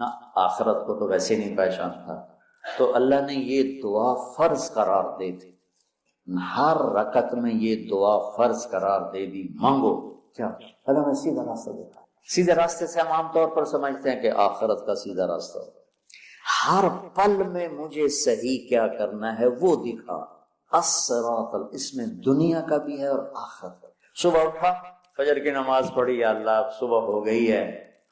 نہ آخرت کو تو ویسے نہیں پہچانتا. تو اللہ نے یہ دعا فرض قرار دے دی، ہر رکعت میں یہ دعا فرض قرار دے دی. مانگو کیا؟ اللہ نے سیدھا راستہ دیتا. سیدھے راستے سے ہم عام طور پر سمجھتے ہیں کہ آخرت کا سیدھا راستہ. ہر پل میں مجھے صحیح کیا کرنا ہے وہ دکھا. الصراط، اس میں دنیا کا بھی ہے اور آخرت کا. صبح اٹھا، فجر کی نماز پڑھی، یا اللہ اب صبح ہو گئی ہے،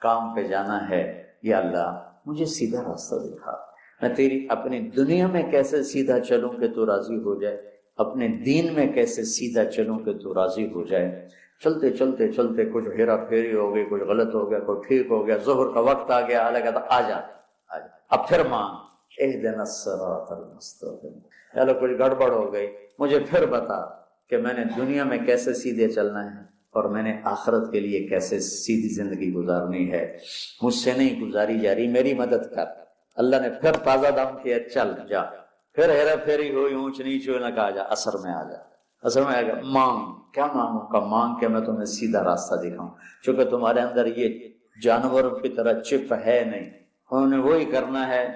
کام پہ جانا ہے، یا اللہ مجھے سیدھا راستہ دکھا. میں تیری اپنی دنیا میں کیسے سیدھا چلوں کہ تو راضی ہو جائے، اپنے دین میں کیسے سیدھا چلوں کہ تو راضی ہو جائے. چلتے چلتے چلتے کچھ ہیرا پھیری ہو گئی، کچھ غلط ہو گیا، کوئی ٹھیک ہو گیا، ظہر کا وقت آ گیا، اللہ کہتا آ جا. اب پھر مانگ، اہدنا الصراط المستقیم. چلو کچھ گڑبڑ ہو گئی، مجھے پھر بتا کہ میں نے دنیا میں کیسے سیدھے چلنا ہے اور میں نے آخرت کے لیے کیسے سیدھی زندگی گزارنی ہے. مجھ سے نہیں گزاری جا رہی، میری مدد کر. اللہ نے پھر تازہ دم کیا، چل جا. پھر ہیرا پھیری ہوئی، اونچ نیچ ہوئی، نہ کہا جا اثر میں آ جا. اثر میں آ گیا، مانگ. کیا مانگوں کا؟ مانگ کہ میں تمہیں سیدھا راستہ دکھاؤں. چونکہ تمہارے اندر یہ جانوروں کی طرح چپ ہے نہیں، انہوں نے وہی کرنا ہے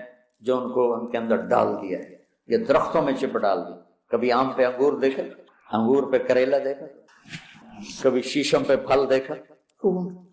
جو ان کو ان کے اندر ڈال دیا ہے. یہ درختوں میں چپ ڈال دی. کبھی آم پہ انگور دیکھا، انگور پہ کریلا دیکھا، کبھی شیشم پہ پھل دیکھا،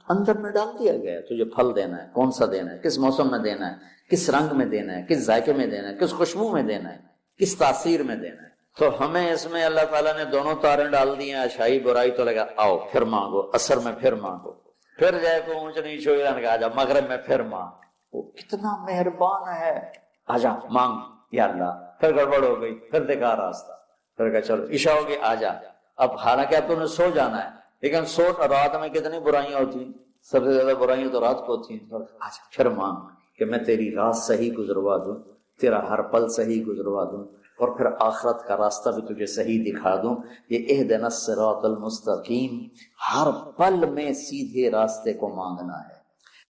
اندر میں ڈال دیا گیا. تجھے پھل دینا ہے، کون سا دینا ہے، کس موسم میں دینا ہے، کس رنگ میں دینا ہے، کس ذائقے میں دینا ہے، کس خوشبو میں دینا ہے، کس تاثیر میں دینا ہے. تو ہمیں اس میں اللہ تعالیٰ نے دونوں تاریں ڈال دی ہیں، اچھائی برائی. تو لگا آؤ پھر مانگو، اثر میں پھر مانگو، پھر جائے کو اونچ نیچ ہوئی، آ جا مغرب میں پھر مانگ. وہ کتنا مہربان ہے. آجا مانگ یا اللہ. پھر گڑبڑ ہو گئی، پھر دیکھا راستہ، پھر کہا چلو عشاء ہوگی آ جا. اب حالانکہ اب تو نے سو جانا ہے، لیکن سو رات میں کتنی برائیاں ہوتی ہیں، سب سے زیادہ برائیاں تو رات کو ہوتی ہیں. آجا پھر مانگ کہ میں تیری رات صحیح گزروا دوں، تیرا ہر پل صحیح گزروا دوں، اور پھر آخرت کا راستہ بھی تجھے صحیح دکھا دوں. یہ اہدنا الصراط المستقیم، ہر پل میں سیدھے راستے کو مانگنا ہے.